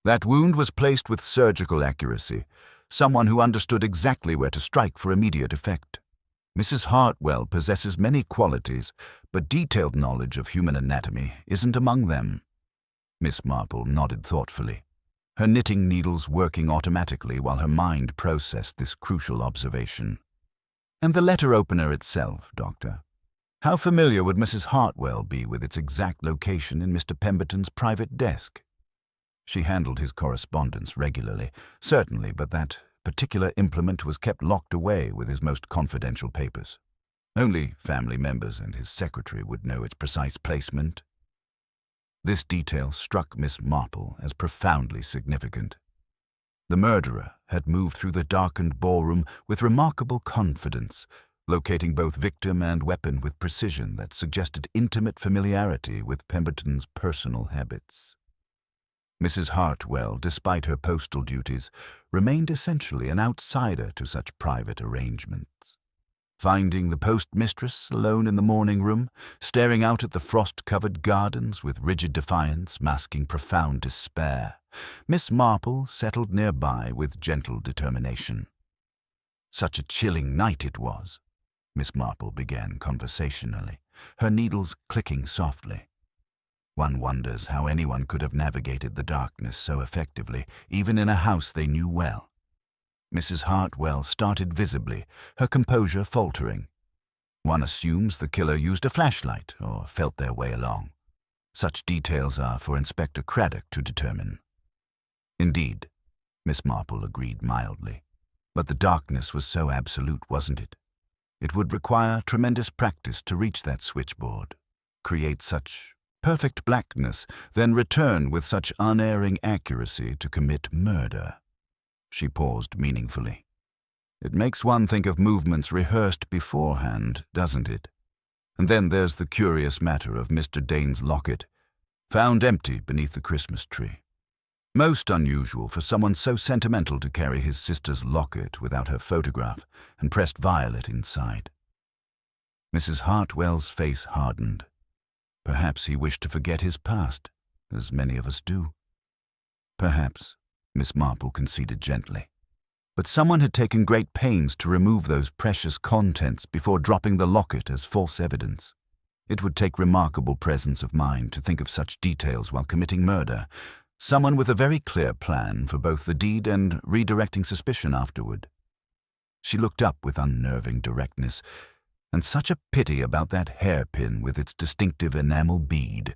"That wound was placed with surgical accuracy, someone who understood exactly where to strike for immediate effect. Mrs. Hartwell possesses many qualities, but detailed knowledge of human anatomy isn't among them." Miss Marple nodded thoughtfully, her knitting needles working automatically while her mind processed this crucial observation. "And the letter opener itself, Doctor? How familiar would Mrs. Hartwell be with its exact location in Mr. Pemberton's private desk?" She handled his correspondence regularly, certainly, but that particular implement was kept locked away with his most confidential papers. Only family members and his secretary would know its precise placement. This detail struck Miss Marple as profoundly significant. The murderer had moved through the darkened ballroom with remarkable confidence, locating both victim and weapon with precision that suggested intimate familiarity with Pemberton's personal habits. Mrs. Hartwell, despite her postal duties, remained essentially an outsider to such private arrangements. Finding the postmistress alone in the morning room, staring out at the frost-covered gardens with rigid defiance masking profound despair, Miss Marple settled nearby with gentle determination. Such a chilling night it was, Miss Marple began conversationally, her needles clicking softly. One wonders how anyone could have navigated the darkness so effectively, even in a house they knew well. Mrs. Hartwell started visibly, her composure faltering. One assumes the killer used a flashlight or felt their way along. Such details are for Inspector Craddock to determine. Indeed, Miss Marple agreed mildly. But the darkness was so absolute, wasn't it? It would require tremendous practice to reach that switchboard, create such perfect blackness, then return with such unerring accuracy to commit murder. She paused meaningfully. It makes one think of movements rehearsed beforehand, doesn't it? And then there's the curious matter of Mr. Dane's locket, found empty beneath the Christmas tree. Most unusual for someone so sentimental to carry his sister's locket without her photograph and pressed violet inside. Mrs. Hartwell's face hardened. Perhaps he wished to forget his past, as many of us do. Perhaps, Miss Marple conceded gently. But someone had taken great pains to remove those precious contents before dropping the locket as false evidence. It would take remarkable presence of mind to think of such details while committing murder. Someone with a very clear plan for both the deed and redirecting suspicion afterward. She looked up with unnerving directness, and such a pity about that hairpin with its distinctive enamel bead,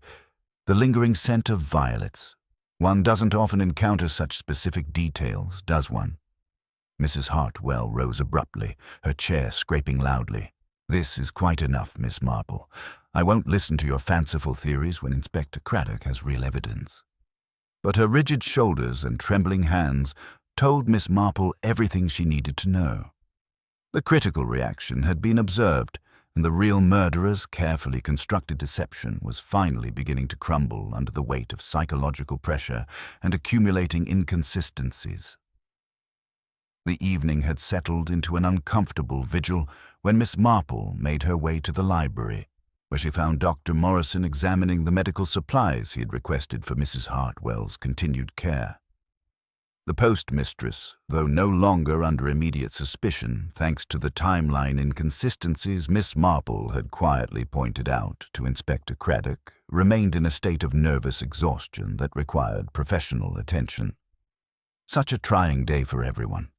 the lingering scent of violets. One doesn't often encounter such specific details, does one? Mrs. Hartwell rose abruptly, her chair scraping loudly. This is quite enough, Miss Marple. I won't listen to your fanciful theories when Inspector Craddock has real evidence. But her rigid shoulders and trembling hands told Miss Marple everything she needed to know. The critical reaction had been observed, and the real murderer's carefully constructed deception was finally beginning to crumble under the weight of psychological pressure and accumulating inconsistencies. The evening had settled into an uncomfortable vigil when Miss Marple made her way to the library, where she found Dr. Morrison examining the medical supplies he had requested for Mrs. Hartwell's continued care. The postmistress, though no longer under immediate suspicion thanks to the timeline inconsistencies Miss Marple had quietly pointed out to Inspector Craddock, remained in a state of nervous exhaustion that required professional attention. Such a trying day for everyone,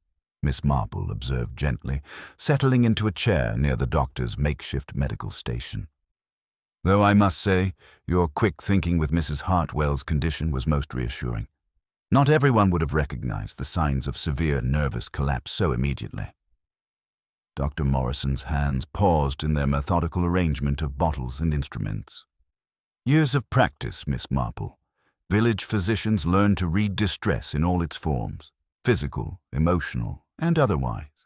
Miss Marple observed gently, settling into a chair near the doctor's makeshift medical station. Though I must say, your quick thinking with Mrs. Hartwell's condition was most reassuring. Not everyone would have recognized the signs of severe nervous collapse so immediately. Dr. Morrison's hands paused in their methodical arrangement of bottles and instruments. Years of practice, Miss Marple. Village physicians learn to read distress in all its forms, physical, emotional, and otherwise.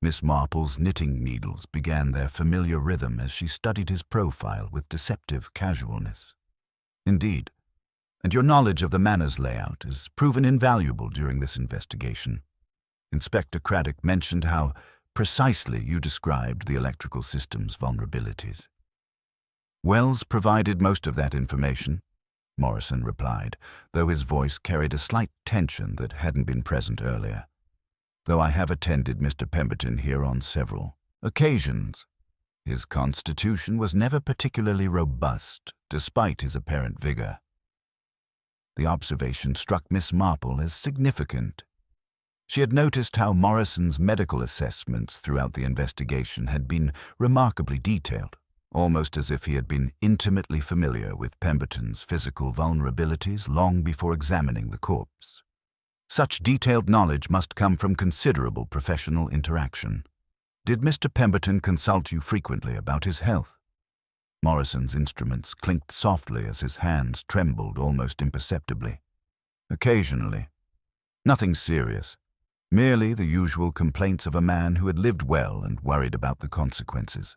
Miss Marple's knitting needles began their familiar rhythm as she studied his profile with deceptive casualness. Indeed, and your knowledge of the manor's layout has proven invaluable during this investigation. Inspector Craddock mentioned how precisely you described the electrical system's vulnerabilities. Wells provided most of that information, Morrison replied, though his voice carried a slight tension that hadn't been present earlier. Though I have attended Mr. Pemberton here on several occasions, his constitution was never particularly robust, despite his apparent vigor. The observation struck Miss Marple as significant. She had noticed how Morrison's medical assessments throughout the investigation had been remarkably detailed, almost as if he had been intimately familiar with Pemberton's physical vulnerabilities long before examining the corpse. Such detailed knowledge must come from considerable professional interaction. Did Mr. Pemberton consult you frequently about his health? Morrison's instruments clinked softly as his hands trembled almost imperceptibly. Occasionally. Nothing serious. Merely the usual complaints of a man who had lived well and worried about the consequences.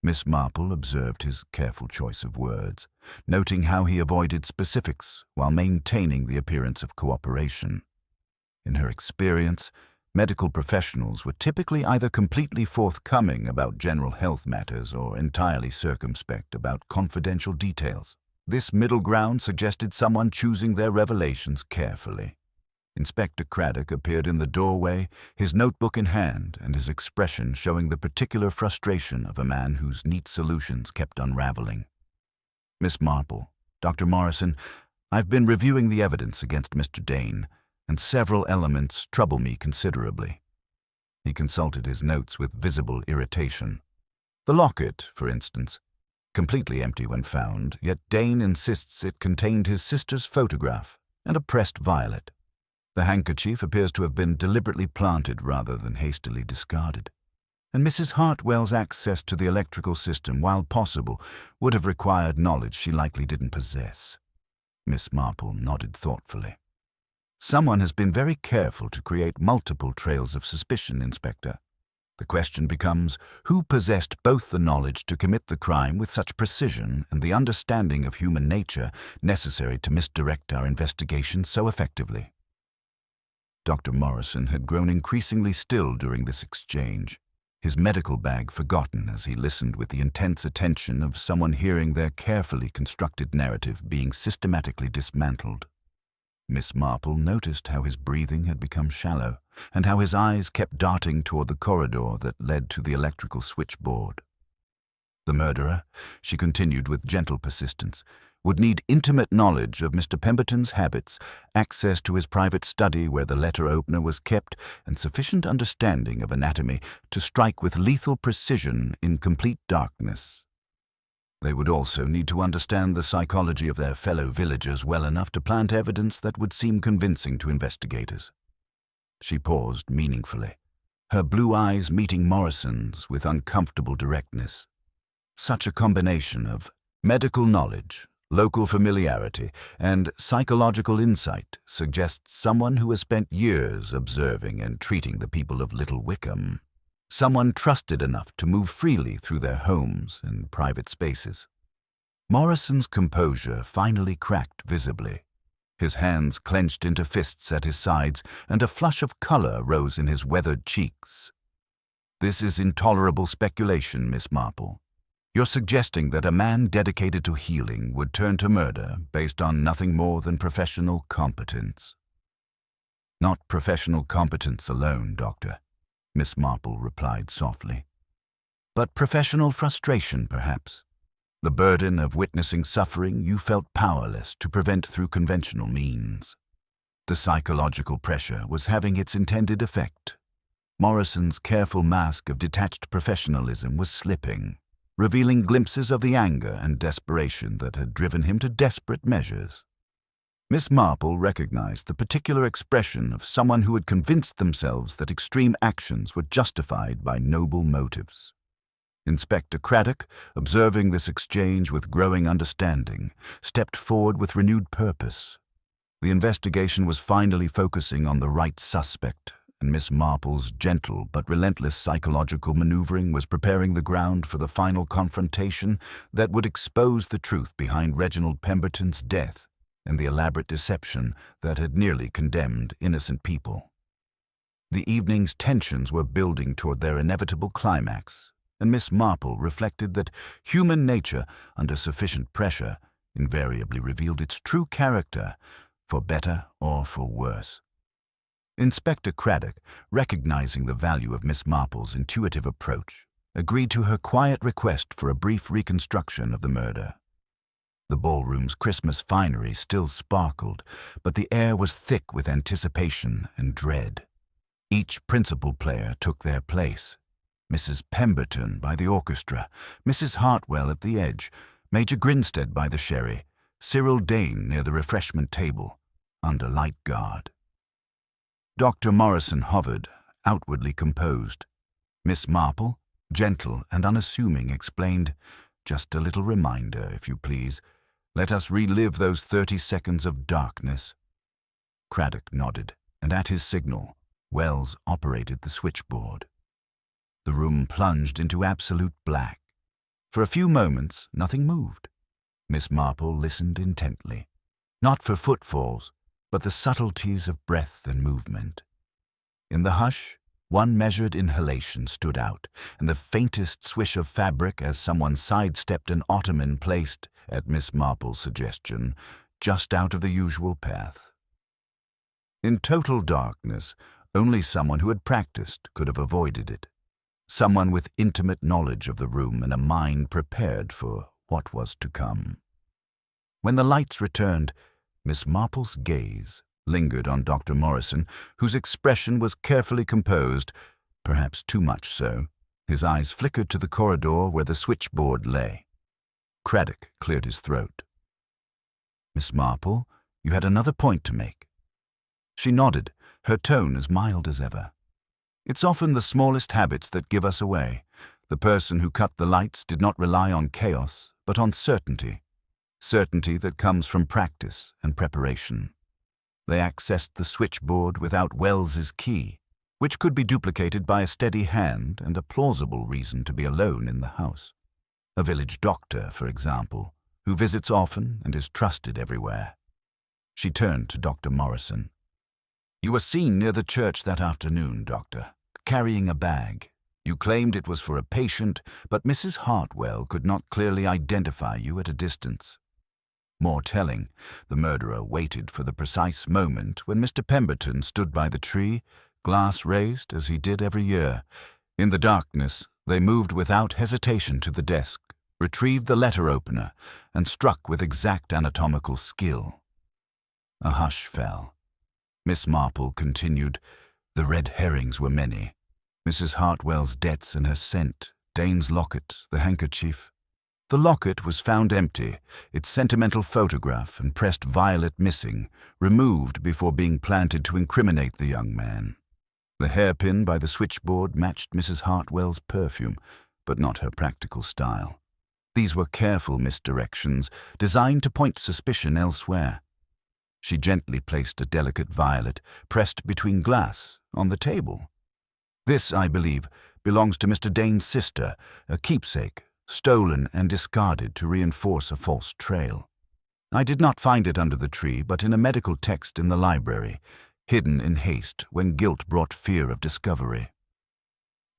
Miss Marple observed his careful choice of words, noting how he avoided specifics while maintaining the appearance of cooperation. In her experience, medical professionals were typically either completely forthcoming about general health matters or entirely circumspect about confidential details. This middle ground suggested someone choosing their revelations carefully. Inspector Craddock appeared in the doorway, his notebook in hand and his expression showing the particular frustration of a man whose neat solutions kept unraveling. "Miss Marple, Dr. Morrison, I've been reviewing the evidence against Mr. Dane, and several elements trouble me considerably." He consulted his notes with visible irritation. The locket, for instance, completely empty when found, yet Dane insists it contained his sister's photograph and a pressed violet. The handkerchief appears to have been deliberately planted rather than hastily discarded. And Mrs. Hartwell's access to the electrical system, while possible, would have required knowledge she likely didn't possess. Miss Marple nodded thoughtfully. "Someone has been very careful to create multiple trails of suspicion, Inspector. The question becomes, who possessed both the knowledge to commit the crime with such precision and the understanding of human nature necessary to misdirect our investigation so effectively?" Dr. Morrison had grown increasingly still during this exchange, his medical bag forgotten as he listened with the intense attention of someone hearing their carefully constructed narrative being systematically dismantled. Miss Marple noticed how his breathing had become shallow and how his eyes kept darting toward the corridor that led to the electrical switchboard. The murderer, she continued with gentle persistence, would need intimate knowledge of Mr. Pemberton's habits, access to his private study where the letter opener was kept, and sufficient understanding of anatomy to strike with lethal precision in complete darkness. They would also need to understand the psychology of their fellow villagers well enough to plant evidence that would seem convincing to investigators. She paused meaningfully, her blue eyes meeting Morrison's with uncomfortable directness. Such a combination of medical knowledge, local familiarity, and psychological insight suggests someone who has spent years observing and treating the people of Little Wickham, someone trusted enough to move freely through their homes and private spaces. Morrison's composure finally cracked visibly. His hands clenched into fists at his sides, and a flush of color rose in his weathered cheeks. "This is intolerable speculation, Miss Marple. You're suggesting that a man dedicated to healing would turn to murder based on nothing more than professional competence." "Not professional competence alone, Doctor," Miss Marple replied softly. "But professional frustration, perhaps. The burden of witnessing suffering you felt powerless to prevent through conventional means. The psychological pressure was having its intended effect. Morrison's careful mask of detached professionalism was slipping, revealing glimpses of the anger and desperation that had driven him to desperate measures." Miss Marple recognized the particular expression of someone who had convinced themselves that extreme actions were justified by noble motives. Inspector Craddock, observing this exchange with growing understanding, stepped forward with renewed purpose. The investigation was finally focusing on the right suspect, and Miss Marple's gentle but relentless psychological maneuvering was preparing the ground for the final confrontation that would expose the truth behind Reginald Pemberton's death and the elaborate deception that had nearly condemned innocent people. The evening's tensions were building toward their inevitable climax, and Miss Marple reflected that human nature, under sufficient pressure, invariably revealed its true character, for better or for worse. Inspector Craddock, recognizing the value of Miss Marple's intuitive approach, agreed to her quiet request for a brief reconstruction of the murder. The ballroom's Christmas finery still sparkled, but the air was thick with anticipation and dread. Each principal player took their place. Mrs. Pemberton by the orchestra, Mrs. Hartwell at the edge, Major Grinstead by the sherry, Cyril Dane near the refreshment table, under light guard. Dr. Morrison hovered, outwardly composed. Miss Marple, gentle and unassuming, explained, "Just a little reminder, if you please. Let us relive those 30 seconds of darkness." Craddock nodded, and at his signal, Wells operated the switchboard. The room plunged into absolute black. For a few moments, nothing moved. Miss Marple listened intently, not for footfalls, but the subtleties of breath and movement. In the hush, one measured inhalation stood out, and the faintest swish of fabric as someone sidestepped an ottoman placed, at Miss Marple's suggestion, just out of the usual path. In total darkness, only someone who had practiced could have avoided it. Someone with intimate knowledge of the room and a mind prepared for what was to come. When the lights returned, Miss Marple's gaze lingered on Dr. Morrison, whose expression was carefully composed, perhaps too much so. His eyes flickered to the corridor where the switchboard lay. Craddock cleared his throat. "Miss Marple, you had another point to make." She nodded, her tone as mild as ever. "It's often the smallest habits that give us away. The person who cut the lights did not rely on chaos, but on certainty. Certainty that comes from practice and preparation. They accessed the switchboard without Wells's key, which could be duplicated by a steady hand and a plausible reason to be alone in the house. A village doctor, for example, who visits often and is trusted everywhere." She turned to Dr. Morrison. "You were seen near the church that afternoon, Doctor, carrying a bag. You claimed it was for a patient, but Mrs. Hartwell could not clearly identify you at a distance. More telling, the murderer waited for the precise moment when Mr. Pemberton stood by the tree, glass raised as he did every year. In the darkness, they moved without hesitation to the desk, retrieved the letter opener, and struck with exact anatomical skill." A hush fell. Miss Marple continued, "The red herrings were many. Mrs. Hartwell's debts and her scent, Dane's locket, the handkerchief. The locket was found empty, its sentimental photograph and pressed violet missing, removed before being planted to incriminate the young man. The hairpin by the switchboard matched Mrs. Hartwell's perfume, but not her practical style. These were careful misdirections, designed to point suspicion elsewhere." She gently placed a delicate violet, pressed between glass, on the table. "This, I believe, belongs to Mr. Dane's sister, a keepsake, stolen and discarded to reinforce a false trail. I did not find it under the tree, but in a medical text in the library, hidden in haste when guilt brought fear of discovery."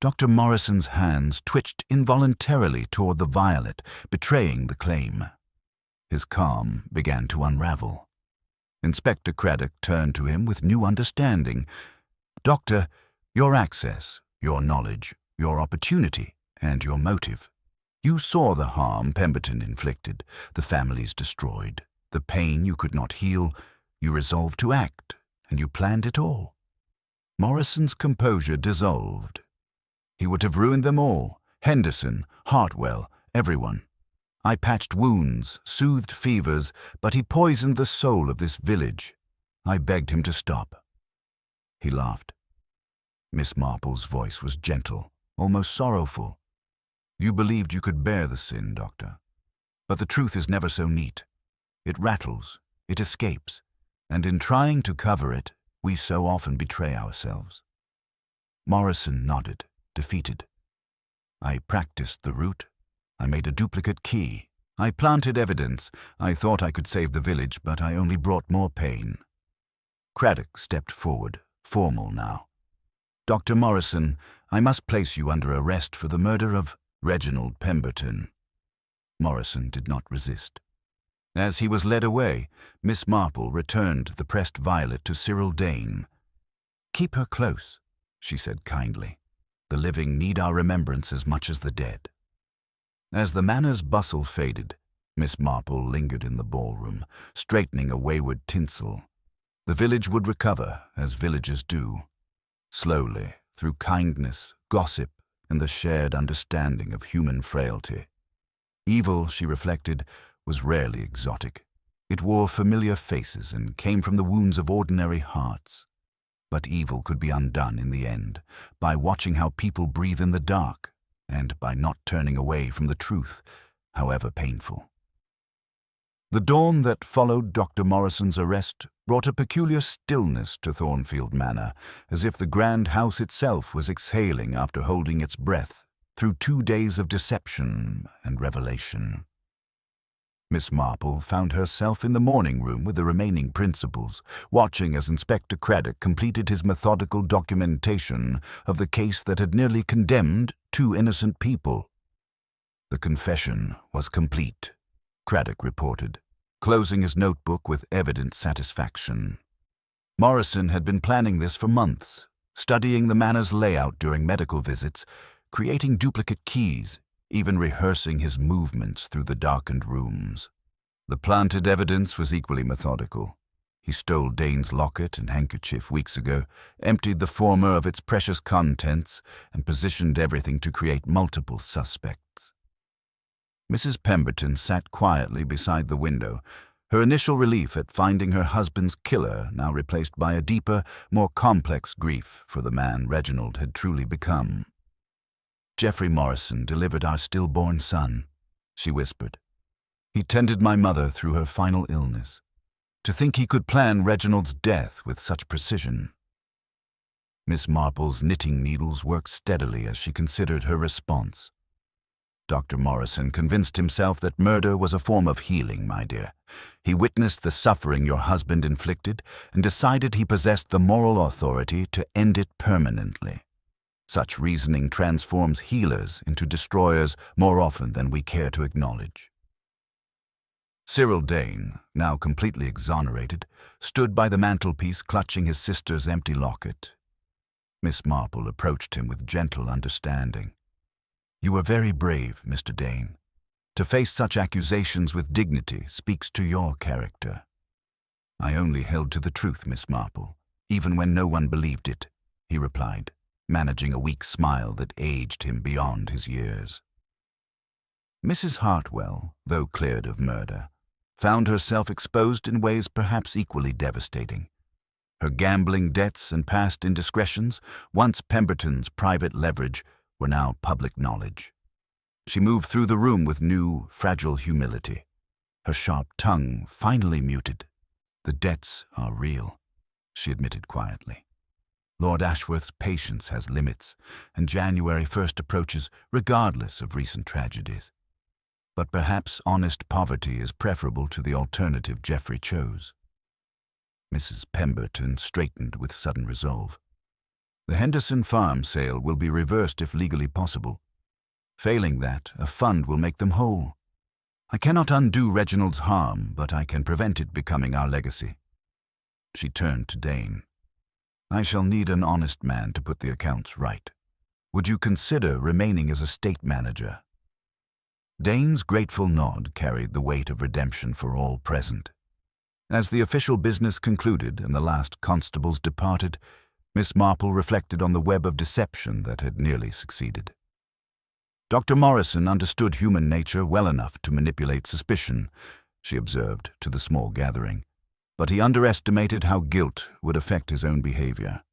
Dr. Morrison's hands twitched involuntarily toward the violet, betraying the claim. His calm began to unravel. Inspector Craddock turned to him with new understanding. "Doctor, your access, your knowledge, your opportunity, and your motive. You saw the harm Pemberton inflicted, the families destroyed, the pain you could not heal. You resolved to act, and you planned it all." Morrison's composure dissolved. "He would have ruined them all, Henderson, Hartwell, everyone. I patched wounds, soothed fevers, but he poisoned the soul of this village. I begged him to stop." He laughed. Miss Marple's voice was gentle, almost sorrowful. "You believed you could bear the sin, Doctor. But the truth is never so neat. It rattles, it escapes, and in trying to cover it, we so often betray ourselves." Morrison nodded, defeated. "I practiced the route. I made a duplicate key. I planted evidence. I thought I could save the village, but I only brought more pain." Craddock stepped forward, formal now. "Dr. Morrison, I must place you under arrest for the murder of Reginald Pemberton." Morrison did not resist. As he was led away, Miss Marple returned the pressed violet to Cyril Dane. "Keep her close," she said kindly. "The living need our remembrance as much as the dead." As the manor's bustle faded, Miss Marple lingered in the ballroom, straightening a wayward tinsel. The village would recover, as villages do. Slowly, through kindness, gossip, and the shared understanding of human frailty. Evil, she reflected, was rarely exotic. It wore familiar faces and came from the wounds of ordinary hearts. But evil could be undone in the end, by watching how people breathe in the dark, and by not turning away from the truth, however painful. The dawn that followed Dr. Morrison's arrest brought a peculiar stillness to Thornfield Manor, as if the grand house itself was exhaling after holding its breath through 2 days of deception and revelation. Miss Marple found herself in the morning room with the remaining principals, watching as Inspector Craddock completed his methodical documentation of the case that had nearly condemned 2 innocent people. "The confession was complete," Craddock reported, closing his notebook with evident satisfaction. Morrison had been planning this for months, studying the manor's layout during medical visits, creating duplicate keys, even rehearsing his movements through the darkened rooms. The planted evidence was equally methodical. He stole Dane's locket and handkerchief weeks ago, emptied the former of its precious contents, and positioned everything to create multiple suspects. Mrs. Pemberton sat quietly beside the window, her initial relief at finding her husband's killer now replaced by a deeper, more complex grief for the man Reginald had truly become. "Geoffrey Morrison delivered our stillborn son," she whispered. "He tended my mother through her final illness. To think he could plan Reginald's death with such precision." Miss Marple's knitting needles worked steadily as she considered her response. "Dr. Morrison convinced himself that murder was a form of healing, my dear. He witnessed the suffering your husband inflicted and decided he possessed the moral authority to end it permanently. Such reasoning transforms healers into destroyers more often than we care to acknowledge." Cyril Dane, now completely exonerated, stood by the mantelpiece clutching his sister's empty locket. Miss Marple approached him with gentle understanding. "You are very brave, Mr. Dane. To face such accusations with dignity speaks to your character." "I only held to the truth, Miss Marple, even when no one believed it," he replied, managing a weak smile that aged him beyond his years. Mrs. Hartwell, though cleared of murder, found herself exposed in ways perhaps equally devastating. Her gambling debts and past indiscretions, once Pemberton's private leverage, were now public knowledge. She moved through the room with new, fragile humility, her sharp tongue finally muted. "The debts are real," she admitted quietly. "Lord Ashworth's patience has limits, and January 1st approaches regardless of recent tragedies. But perhaps honest poverty is preferable to the alternative Geoffrey chose." Mrs. Pemberton straightened with sudden resolve. "The Henderson farm sale will be reversed if legally possible. Failing that, a fund will make them whole. I cannot undo Reginald's harm, but I can prevent it becoming our legacy." She turned to Dane. "I shall need an honest man to put the accounts right. Would you consider remaining as estate manager?" Dane's grateful nod carried the weight of redemption for all present. As the official business concluded and the last constables departed, Miss Marple reflected on the web of deception that had nearly succeeded. "Dr. Morrison understood human nature well enough to manipulate suspicion," she observed to the small gathering, "but he underestimated how guilt would affect his own behavior.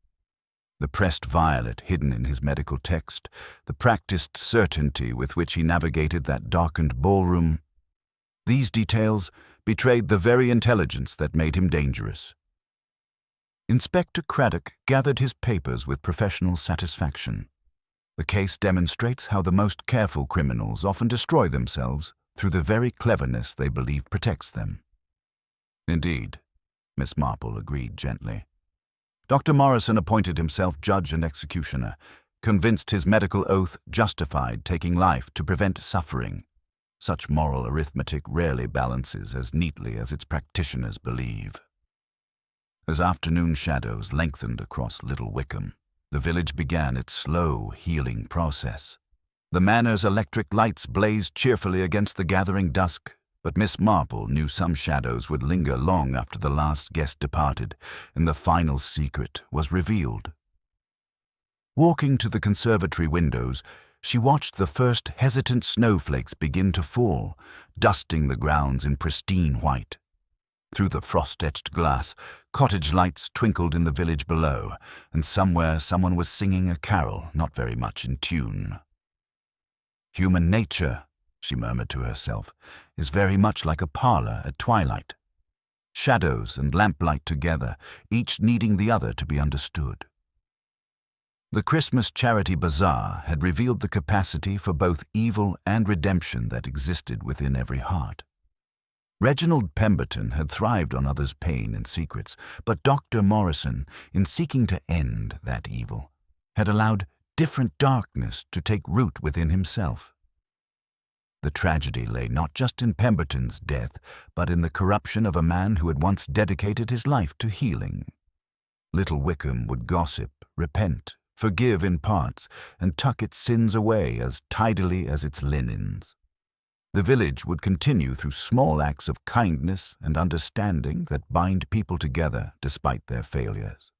The pressed violet hidden in his medical text, the practiced certainty with which he navigated that darkened ballroom, these details betrayed the very intelligence that made him dangerous." Inspector Craddock gathered his papers with professional satisfaction. The case demonstrates how the most careful criminals often destroy themselves through the very cleverness they believe protects them. "Indeed," Miss Marple agreed gently. "Dr. Morrison appointed himself judge and executioner, convinced his medical oath justified taking life to prevent suffering. Such moral arithmetic rarely balances as neatly as its practitioners believe." As afternoon shadows lengthened across Little Wickham, the village began its slow, healing process. The manor's electric lights blazed cheerfully against the gathering dusk, but Miss Marple knew some shadows would linger long after the last guest departed, and the final secret was revealed. Walking to the conservatory windows, she watched the first hesitant snowflakes begin to fall, dusting the grounds in pristine white. Through the frost-etched glass, cottage lights twinkled in the village below, and somewhere someone was singing a carol not very much in tune. "Human nature," she murmured to herself, "is very much like a parlor at twilight. Shadows and lamplight together, each needing the other to be understood." The Christmas charity bazaar had revealed the capacity for both evil and redemption that existed within every heart. Reginald Pemberton had thrived on others' pain and secrets, but Dr. Morrison, in seeking to end that evil, had allowed different darkness to take root within himself. The tragedy lay not just in Pemberton's death, but in the corruption of a man who had once dedicated his life to healing. Little Wickham would gossip, repent, forgive in parts, and tuck its sins away as tidily as its linens. The village would continue through small acts of kindness and understanding that bind people together despite their failures.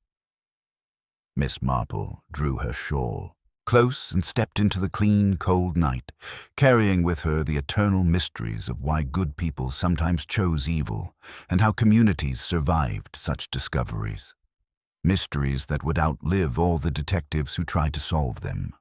Miss Marple drew her shawl close and stepped into the clean, cold night, carrying with her the eternal mysteries of why good people sometimes chose evil and how communities survived such discoveries. Mysteries that would outlive all the detectives who tried to solve them.